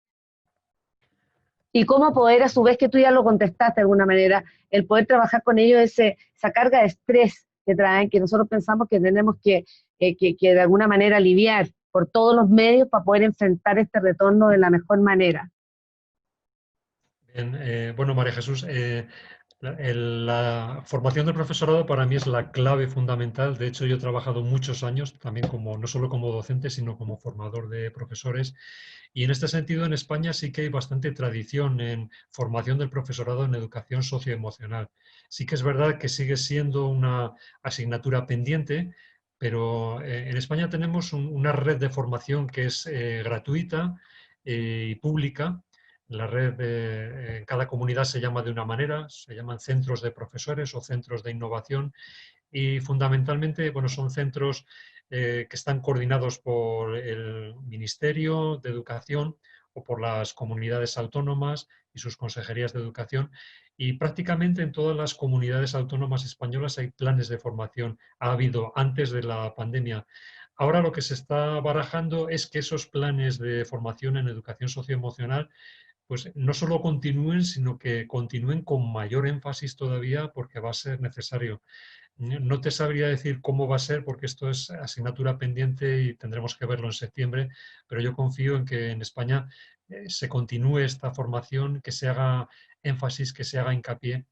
Y cómo poder, a su vez, que tú ya lo contestaste de alguna manera, el poder trabajar con ellos esa carga de estrés que traen, que nosotros pensamos que tenemos que de alguna manera aliviar por todos los medios para poder enfrentar este retorno de la mejor manera. Bien, bueno, María Jesús, la formación del profesorado para mí es la clave fundamental. De hecho, yo he trabajado muchos años también no solo como docente, sino como formador de profesores. Y en este sentido, en España sí que hay bastante tradición en formación del profesorado en educación socioemocional. Sí que es verdad que sigue siendo una asignatura pendiente, pero en España tenemos una red de formación que es gratuita y pública. La red en cada comunidad se llama de una manera, se llaman centros de profesores o centros de innovación y fundamentalmente, bueno, son centros que están coordinados por el Ministerio de Educación o por las comunidades autónomas y sus consejerías de educación, y prácticamente en todas las comunidades autónomas españolas hay planes de formación. Ha habido antes de la pandemia. Ahora lo que se está barajando es que esos planes de formación en educación socioemocional pues no solo continúen, sino que continúen con mayor énfasis todavía porque va a ser necesario. No te sabría decir cómo va a ser porque esto es asignatura pendiente y tendremos que verlo en septiembre, pero yo confío en que en España se continúe esta formación, que se haga énfasis, que se haga hincapié.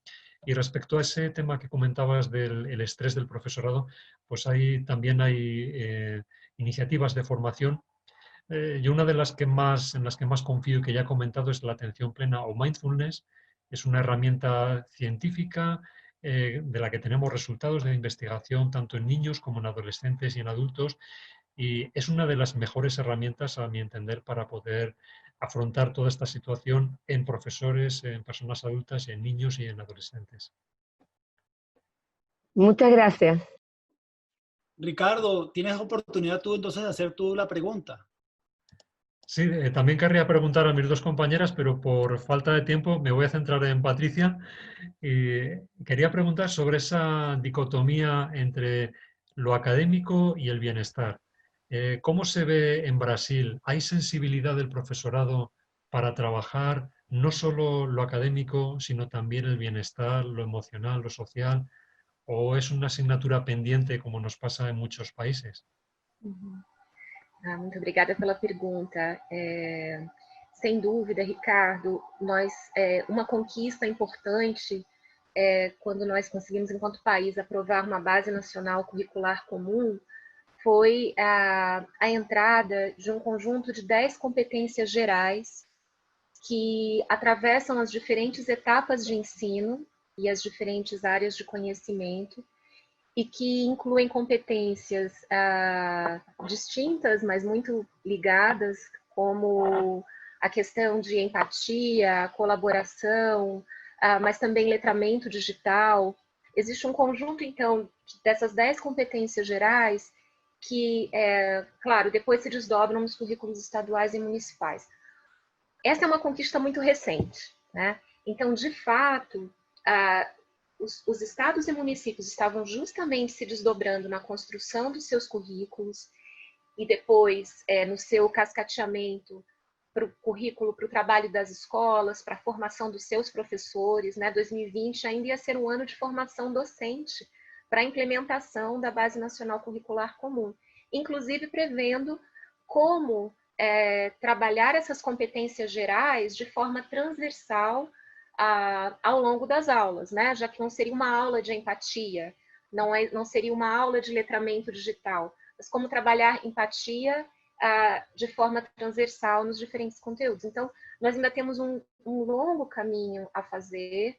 Y respecto a ese tema que comentabas del estrés del profesorado, pues también hay iniciativas de formación. Yo una de las en las que más confío y que ya he comentado es la atención plena o mindfulness. Es una herramienta científica de la que tenemos resultados de investigación tanto en niños como en adolescentes y en adultos, y es una de las mejores herramientas, a mi entender, para poder afrontar toda esta situación en profesores, en personas adultas, en niños y en adolescentes. Muchas gracias. Ricardo, tienes oportunidad tú entonces de hacer tú la pregunta. Sí, también querría preguntar a mis dos compañeras, pero por falta de tiempo me voy a centrar en Patricia. Quería preguntar sobre esa dicotomía entre lo académico y el bienestar. ¿Cómo se ve en Brasil? ¿Hay sensibilidad del profesorado para trabajar no solo lo académico, sino también el bienestar, lo emocional, lo social? ¿O es una asignatura pendiente como nos pasa en muchos países? Muito obrigada pela pergunta. Sem dúvida, Ricardo, uma conquista importante quando nós conseguimos, enquanto país, aprovar uma base nacional curricular comum foi a entrada de um conjunto de 10 competências gerais que atravessam as diferentes etapas de ensino e as diferentes áreas de conhecimento e que incluem competências distintas, mas muito ligadas, como a questão de empatia, colaboração, mas também letramento digital. Existe um conjunto, então, dessas 10 competências gerais que, claro, depois se desdobram nos currículos estaduais e municipais. Essa é uma conquista muito recente, né? Então, de fato, os estados e municípios estavam justamente se desdobrando na construção dos seus currículos e depois no seu cascateamento para o currículo, para o trabalho das escolas, para a formação dos seus professores, né? 2020 ainda ia ser um ano de formação docente para a implementação da Base Nacional Curricular Comum, inclusive prevendo como trabalhar essas competências gerais de forma transversal ao longo das aulas, né? Já que não seria uma aula de empatia, não seria uma aula de letramento digital, mas como trabalhar empatia de forma transversal nos diferentes conteúdos. Então, nós ainda temos um longo caminho a fazer.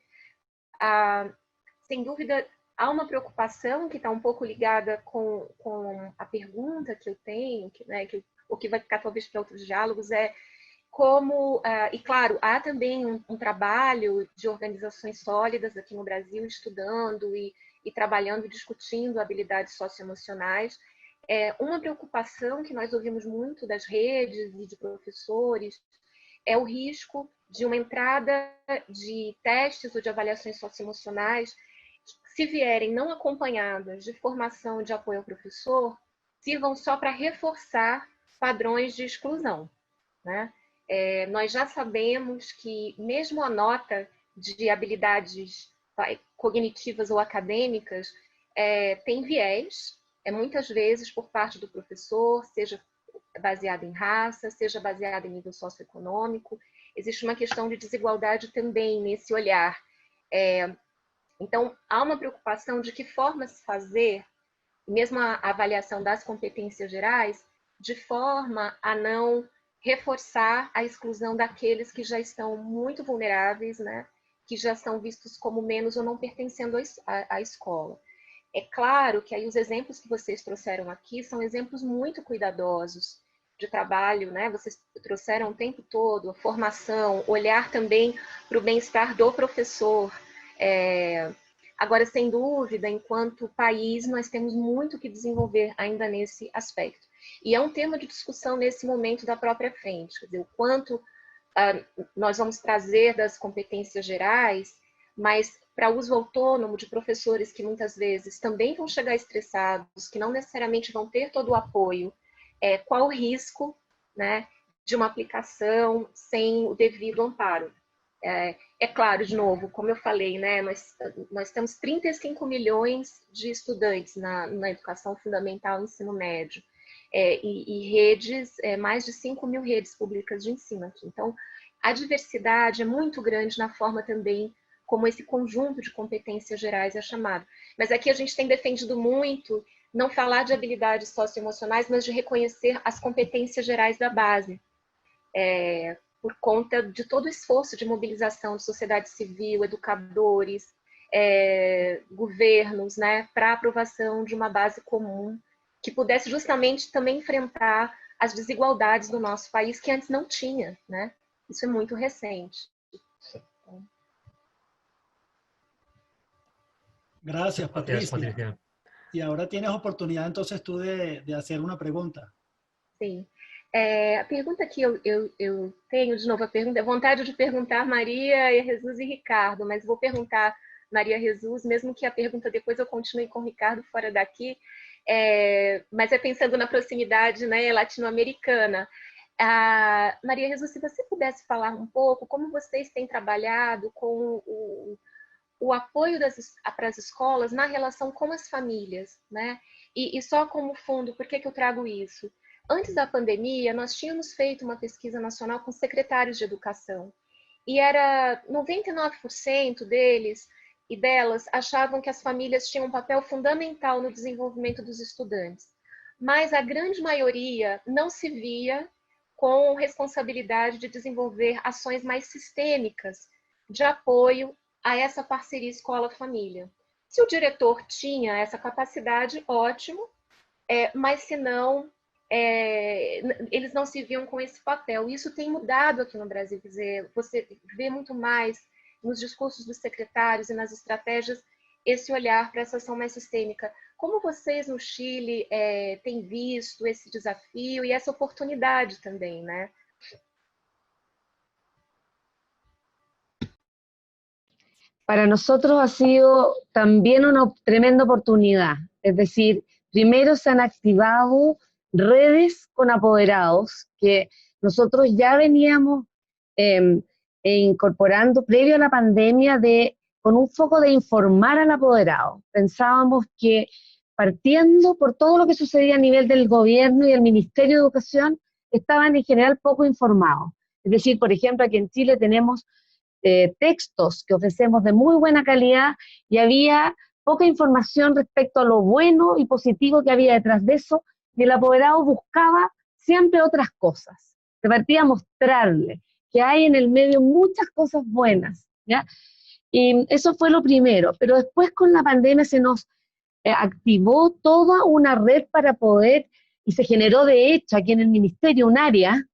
Sem dúvida, há uma preocupação que está um pouco ligada com a pergunta que eu tenho, o que vai ficar talvez para outros diálogos, é como, e claro, há também um trabalho de organizações sólidas aqui no Brasil, estudando e trabalhando e discutindo habilidades socioemocionais. Uma preocupação que nós ouvimos muito das redes e de professores é o risco de uma entrada de testes ou de avaliações socioemocionais que, se vierem não acompanhadas de formação de apoio ao professor, sirvam só para reforçar padrões de exclusão, né? Nós já sabemos que mesmo a nota de habilidades cognitivas ou acadêmicas tem viés, muitas vezes por parte do professor, seja baseado em raça, seja baseado em nível socioeconômico. Existe uma questão de desigualdade também nesse olhar. Então, há uma preocupação de que forma se fazer, mesmo a avaliação das competências gerais, de forma a não reforçar a exclusão daqueles que já estão muito vulneráveis, né? Que já são vistos como menos ou não pertencendo à escola. É claro que aí os exemplos que vocês trouxeram aqui são exemplos muito cuidadosos de trabalho, né? Vocês trouxeram o tempo todo a formação, olhar também para o bem-estar do professor. Agora, sem dúvida, enquanto país, nós temos muito que desenvolver ainda nesse aspecto. E é um tema de discussão nesse momento da própria frente, quer dizer, o quanto nós vamos trazer das competências gerais, mas para uso autônomo de professores que muitas vezes também vão chegar estressados, que não necessariamente vão ter todo o apoio, qual o risco, né, de uma aplicação sem o devido amparo? Claro, de novo, como eu falei, né, nós temos 35 milhões de estudantes na educação fundamental e ensino médio, e redes, mais de 5 mil redes públicas de ensino aqui. Então, a diversidade é muito grande na forma também como esse conjunto de competências gerais é chamado. Mas aqui a gente tem defendido muito não falar de habilidades socioemocionais, mas de reconhecer as competências gerais da base, por conta de todo o esforço de mobilização de sociedade civil, educadores, governos, né, para a aprovação de uma base comum que pudesse justamente também enfrentar as desigualdades do nosso país, que antes não tinha, né? Isso é muito recente. Gracias, Gracias, Patricia. Patricia. Y ahora tienes oportunidad entonces tú de hacer una pregunta. Sim. A pergunta que eu tenho, de novo, a vontade de perguntar Maria, Jesus e Ricardo, mas vou perguntar Maria Jesus, mesmo que a pergunta depois eu continue com o Ricardo fora daqui, mas pensando na proximidade, né, latino-americana. Maria Jesus, se você pudesse falar um pouco como vocês têm trabalhado com o apoio para as escolas na relação com as famílias, né? E só como fundo, por que eu trago isso? Antes da pandemia, nós tínhamos feito uma pesquisa nacional com secretários de educação. E 99% deles e delas achavam que as famílias tinham um papel fundamental no desenvolvimento dos estudantes. Mas a grande maioria não se via com responsabilidade de desenvolver ações mais sistêmicas de apoio a essa parceria escola-família. Se o diretor tinha essa capacidade, ótimo, mas se não, eles não se viam com esse papel. Isso tem mudado aqui no Brasil, quer dizer, você vê muito mais nos discursos dos secretários e nas estratégias esse olhar para essa ação mais sistêmica. Como vocês no Chile têm visto esse desafio e essa oportunidade também, né? Para nosotros ha sido también una tremenda oportunidad. Es decir, primero se han activado redes con apoderados que nosotros ya veníamos incorporando previo a la pandemia con un foco de informar al apoderado. Pensábamos que partiendo por todo lo que sucedía a nivel del gobierno y el Ministerio de Educación, estaban en general poco informados. Es decir, por ejemplo, aquí en Chile tenemos textos que ofrecemos de muy buena calidad y había poca información respecto a lo bueno y positivo que había detrás de eso, y el apoderado buscaba siempre otras cosas. De partida mostrarle que hay en el medio muchas cosas buenas, ¿ya? Y eso fue lo primero, pero después con la pandemia se nos activó toda una red para poder, y se generó de hecho aquí en el Ministerio un área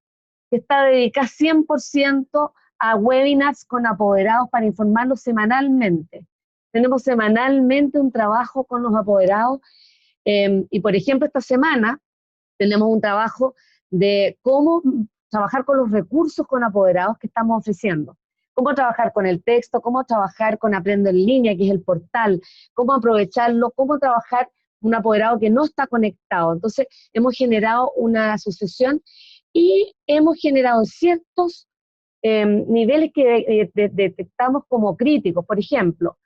que está dedicada 100% a webinars con apoderados para informarlos semanalmente. Tenemos semanalmente un trabajo con los apoderados y, por ejemplo, esta semana tenemos un trabajo de cómo trabajar con los recursos con apoderados que estamos ofreciendo. Cómo trabajar con el texto, cómo trabajar con Aprendo en Línea, que es el portal, cómo aprovecharlo, cómo trabajar un apoderado que no está conectado. Entonces, hemos generado una asociación y hemos generado ciertos niveles que detectamos como críticos. Por ejemplo,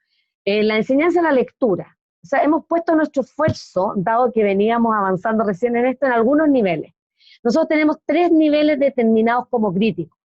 la enseñanza de la lectura. O sea, hemos puesto nuestro esfuerzo, dado que veníamos avanzando recién en esto, en algunos niveles. Nosotros tenemos 3 niveles determinados como críticos.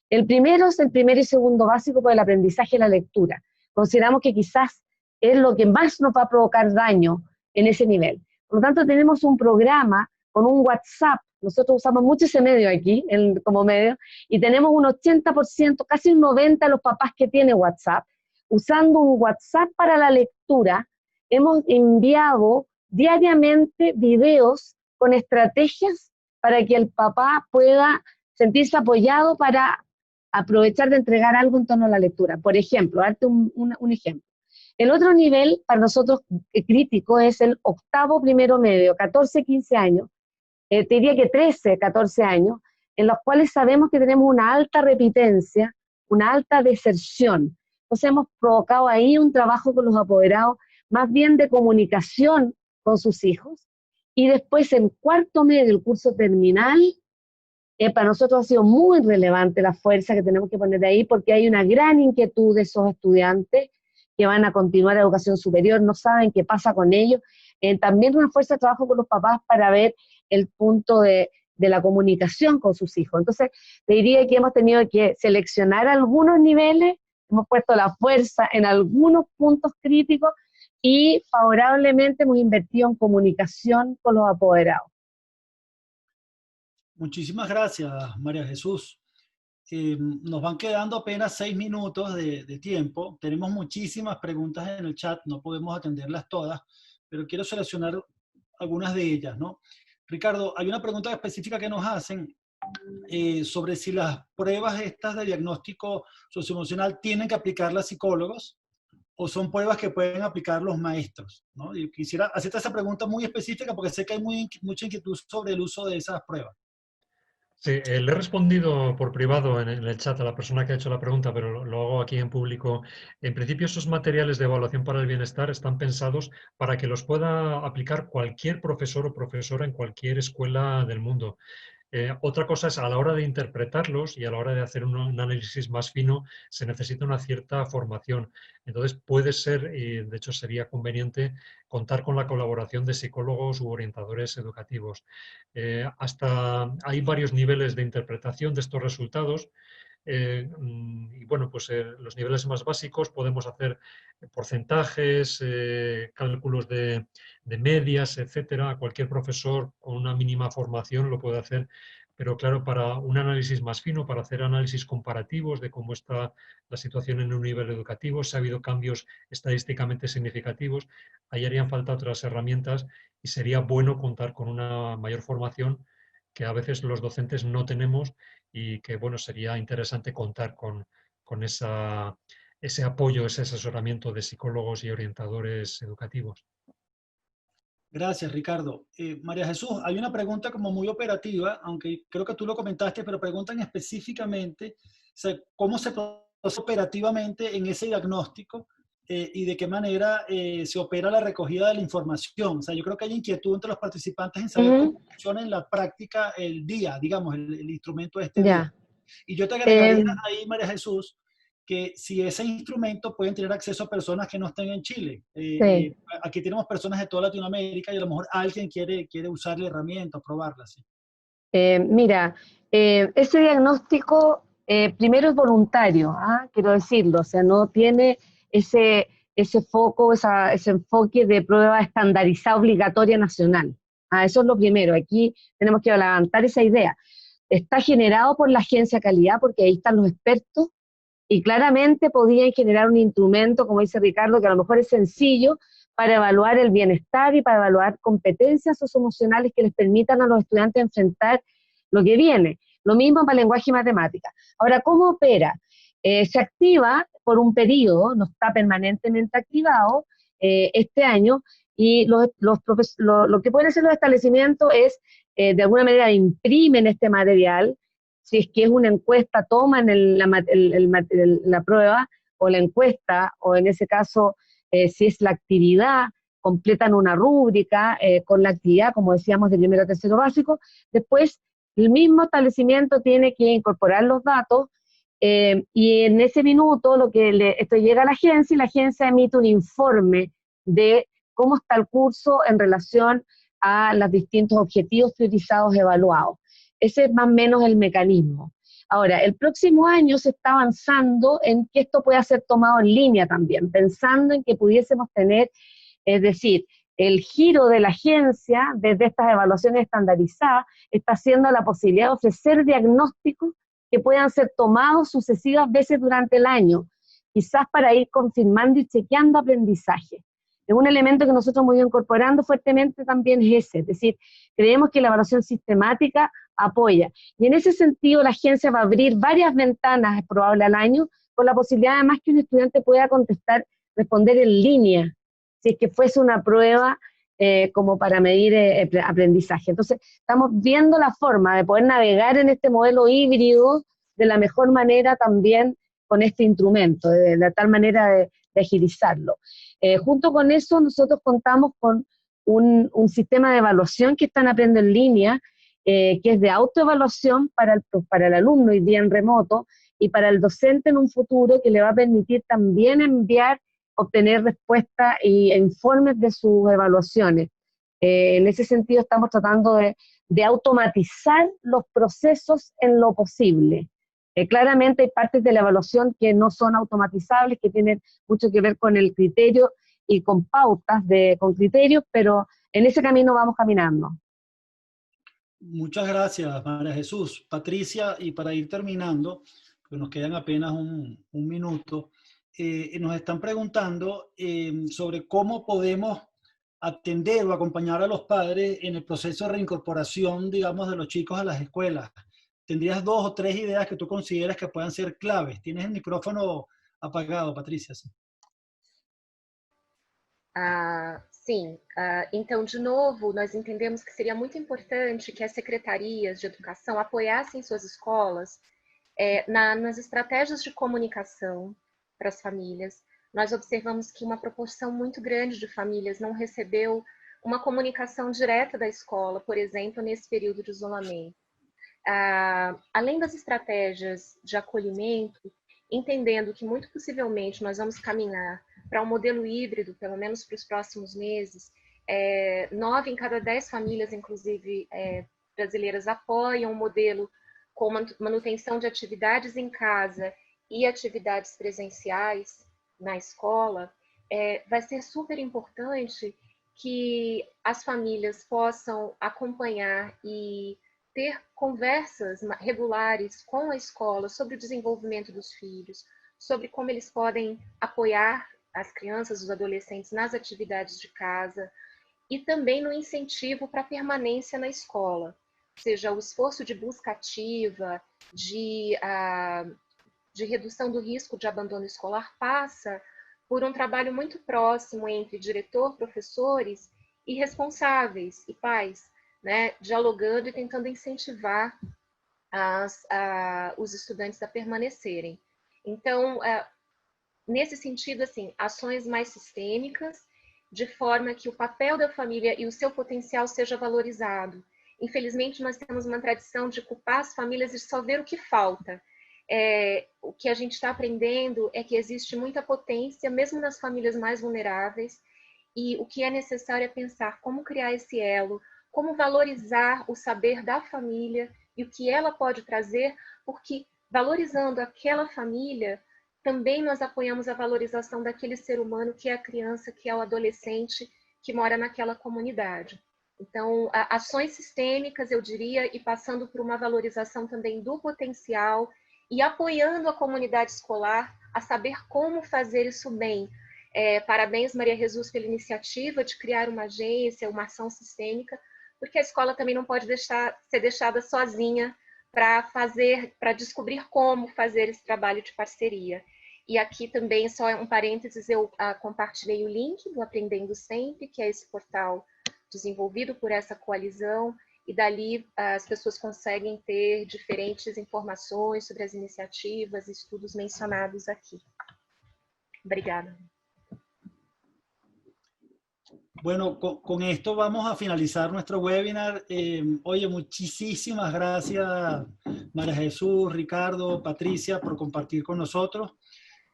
El primero es el primer y segundo básico por el aprendizaje de la lectura. Consideramos que quizás es lo que más nos va a provocar daño en ese nivel. Por lo tanto, tenemos un programa con un WhatsApp. Nosotros usamos mucho ese medio aquí, como medio, y tenemos un 80%, casi un 90% de los papás que tienen WhatsApp. Usando un WhatsApp para la lectura, hemos enviado diariamente videos con estrategias para que el papá pueda sentirse apoyado para aprovechar de entregar algo en torno a la lectura. Por ejemplo, darte un ejemplo. El otro nivel para nosotros crítico es el octavo primero medio, 14, 15 años, te diría que 13, 14 años, en los cuales sabemos que tenemos una alta repitencia, una alta deserción. Entonces hemos provocado ahí un trabajo con los apoderados, más bien de comunicación con sus hijos, y después en cuarto medio, el curso terminal, para nosotros ha sido muy relevante la fuerza que tenemos que poner ahí, porque hay una gran inquietud de esos estudiantes que van a continuar la educación superior, no saben qué pasa con ellos. También una fuerza de trabajo con los papás para ver el punto de la comunicación con sus hijos. Entonces, te diría que hemos tenido que seleccionar algunos niveles, hemos puesto la fuerza en algunos puntos críticos y favorablemente hemos invertido en comunicación con los apoderados. Muchísimas gracias, María Jesús. Nos van quedando apenas 6 minutos de tiempo. Tenemos muchísimas preguntas en el chat, no podemos atenderlas todas, pero quiero seleccionar algunas de ellas, ¿no? Ricardo, hay una pregunta específica que nos hacen sobre si las pruebas estas de diagnóstico socioemocional tienen que aplicarlas psicólogos o son pruebas que pueden aplicar los maestros, ¿no? Y quisiera hacerte esa pregunta muy específica porque sé que hay mucha inquietud sobre el uso de esas pruebas. Sí, le he respondido por privado en el chat a la persona que ha hecho la pregunta, pero lo hago aquí en público. En principio, esos materiales de evaluación para el bienestar están pensados para que los pueda aplicar cualquier profesor o profesora en cualquier escuela del mundo. Otra cosa es a la hora de interpretarlos y a la hora de hacer un análisis más fino se necesita una cierta formación. Entonces puede ser, y de hecho sería conveniente, contar con la colaboración de psicólogos u orientadores educativos. Hay varios niveles de interpretación de estos resultados. Y bueno, pues los niveles más básicos podemos hacer porcentajes, cálculos de medias, etcétera. Cualquier profesor con una mínima formación lo puede hacer pero claro, para un análisis más fino, para hacer análisis comparativos de cómo está la situación en un nivel educativo, si ha habido cambios estadísticamente significativos, ahí harían falta otras herramientas y sería bueno contar con una mayor formación que a veces los docentes no tenemos y que, bueno, sería interesante contar con ese apoyo, ese asesoramiento de psicólogos y orientadores educativos. Gracias, Ricardo. María Jesús, hay una pregunta como muy operativa, aunque creo que tú lo comentaste, pero preguntan específicamente, o sea, cómo se procesa operativamente en ese diagnóstico y de qué manera se opera la recogida de la información. O sea, yo creo que hay inquietud entre los participantes en saber cómo funciona en la práctica el día, digamos, el instrumento de este día. Ya. Y yo te agregaría ahí, María Jesús, que si ese instrumento pueden tener acceso a personas que no estén en Chile. Sí. Aquí tenemos personas de toda Latinoamérica y a lo mejor alguien quiere usar la herramienta o probarla. ¿Sí? Mira, ese diagnóstico primero es voluntario, quiero decirlo, o sea, no tiene ese foco, ese enfoque de prueba estandarizada obligatoria nacional. Eso es lo primero, aquí tenemos que levantar esa idea. Está generado por la agencia de calidad porque ahí están los expertos y claramente podían generar un instrumento, como dice Ricardo, que a lo mejor es sencillo para evaluar el bienestar y para evaluar competencias socioemocionales que les permitan a los estudiantes enfrentar lo que viene. Lo mismo para lenguaje y matemática. Ahora, ¿cómo opera? Se activa por un periodo, no está permanentemente activado este año, y lo que pueden hacer los establecimientos es, de alguna manera, imprimen este material. Si es que es una encuesta, toman la prueba o la encuesta, o en ese caso, si es la actividad, completan una rúbrica con la actividad, como decíamos, de primero a tercero básico. Después, el mismo establecimiento tiene que incorporar los datos y en ese minuto esto llega a la agencia y la agencia emite un informe de cómo está el curso en relación a los distintos objetivos priorizados evaluados. Ese es más o menos el mecanismo. Ahora, el próximo año se está avanzando en que esto pueda ser tomado en línea también, pensando en que pudiésemos tener, es decir, el giro de la agencia desde estas evaluaciones estandarizadas está haciendo la posibilidad de ofrecer diagnósticos que puedan ser tomados sucesivas veces durante el año, quizás para ir confirmando y chequeando aprendizaje. Es un elemento que nosotros hemos ido incorporando fuertemente también es ese, es decir, creemos que la evaluación sistemática apoya. Y en ese sentido la agencia va a abrir varias ventanas, es probable al año, con la posibilidad además que un estudiante pueda responder en línea, si es que fuese una prueba como para medir aprendizaje. Entonces, estamos viendo la forma de poder navegar en este modelo híbrido de la mejor manera también con este instrumento, de tal manera de agilizarlo. Junto con eso, nosotros contamos con un sistema de evaluación que están aprendiendo en línea, que es de autoevaluación para el alumno hoy día en remoto, y para el docente en un futuro que le va a permitir también obtener respuestas e informes de sus evaluaciones. En ese sentido estamos tratando de automatizar los procesos en lo posible. Claramente hay partes de la evaluación que no son automatizables, que tienen mucho que ver con el criterio y con pautas, con criterios, pero en ese camino vamos caminando. Muchas gracias, María Jesús. Patricia, y para ir terminando, porque nos quedan apenas un minuto, nos están preguntando sobre cómo podemos atender o acompañar a los padres en el proceso de reincorporación, digamos, de los chicos a las escuelas. ¿Tendrías 2 o 3 ideas que tú consideras que puedan ser claves? Tienes el micrófono apagado, Patricia. Sí. Sim, então, de novo, nós entendemos que seria muito importante que as secretarias de educação apoiassem suas escolas nas estratégias de comunicação para as famílias. Nós observamos que uma proporção muito grande de famílias não recebeu uma comunicação direta da escola, por exemplo, nesse período de isolamento. Além das estratégias de acolhimento, entendendo que muito possivelmente nós vamos caminhar para um modelo híbrido, pelo menos para os próximos meses, 9 em cada 10 famílias, inclusive brasileiras, apoiam o modelo com manutenção de atividades em casa e atividades presenciais na escola. Vai ser super importante que as famílias possam acompanhar e ter conversas regulares com a escola sobre o desenvolvimento dos filhos, sobre como eles podem apoiar as crianças, os adolescentes nas atividades de casa, e também no incentivo para a permanência na escola, seja o esforço de busca ativa, de redução do risco de abandono escolar, passa por um trabalho muito próximo entre diretor, professores e responsáveis e pais, né, dialogando e tentando incentivar os estudantes a permanecerem. Então, nesse sentido, assim, ações mais sistêmicas, de forma que o papel da família e o seu potencial seja valorizado. Infelizmente, nós temos uma tradição de culpar as famílias e só ver o que falta. O que a gente está aprendendo é que existe muita potência, mesmo nas famílias mais vulneráveis, e o que é necessário é pensar como criar esse elo, como valorizar o saber da família e o que ela pode trazer, porque valorizando aquela família, também nós apoiamos a valorização daquele ser humano que é a criança, que é o adolescente, que mora naquela comunidade. Então, ações sistêmicas, eu diria, e passando por uma valorização também do potencial e apoiando a comunidade escolar a saber como fazer isso bem. Parabéns, Maria Jesus, pela iniciativa de criar uma agência, uma ação sistêmica, porque a escola também não pode ser deixada sozinha para descobrir como fazer esse trabalho de parceria. E aqui também, só um parênteses, eu compartilhei o link do Aprendendo Sempre, que é esse portal desenvolvido por essa coalizão, e dali as pessoas conseguem ter diferentes informações sobre as iniciativas e estudos mencionados aqui. Obrigada. Bueno, con esto vamos a finalizar nuestro webinar. Oye, muchísimas gracias María Jesús, Ricardo, Patricia, por compartir con nosotros.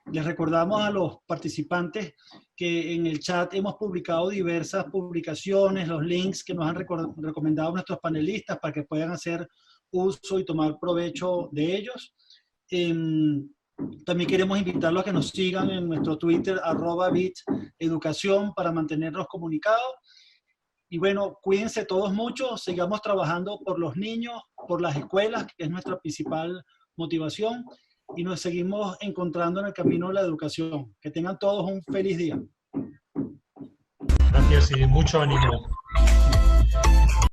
Les recordamos a los participantes que en el chat hemos publicado diversas publicaciones, los links que nos han recomendado nuestros panelistas para que puedan hacer uso y tomar provecho de ellos. También queremos invitarlos a que nos sigan en nuestro Twitter, @biteducación, para mantenernos comunicados. Y bueno, cuídense todos mucho, sigamos trabajando por los niños, por las escuelas, que es nuestra principal motivación, y nos seguimos encontrando en el camino de la educación. Que tengan todos un feliz día. Gracias y mucho ánimo.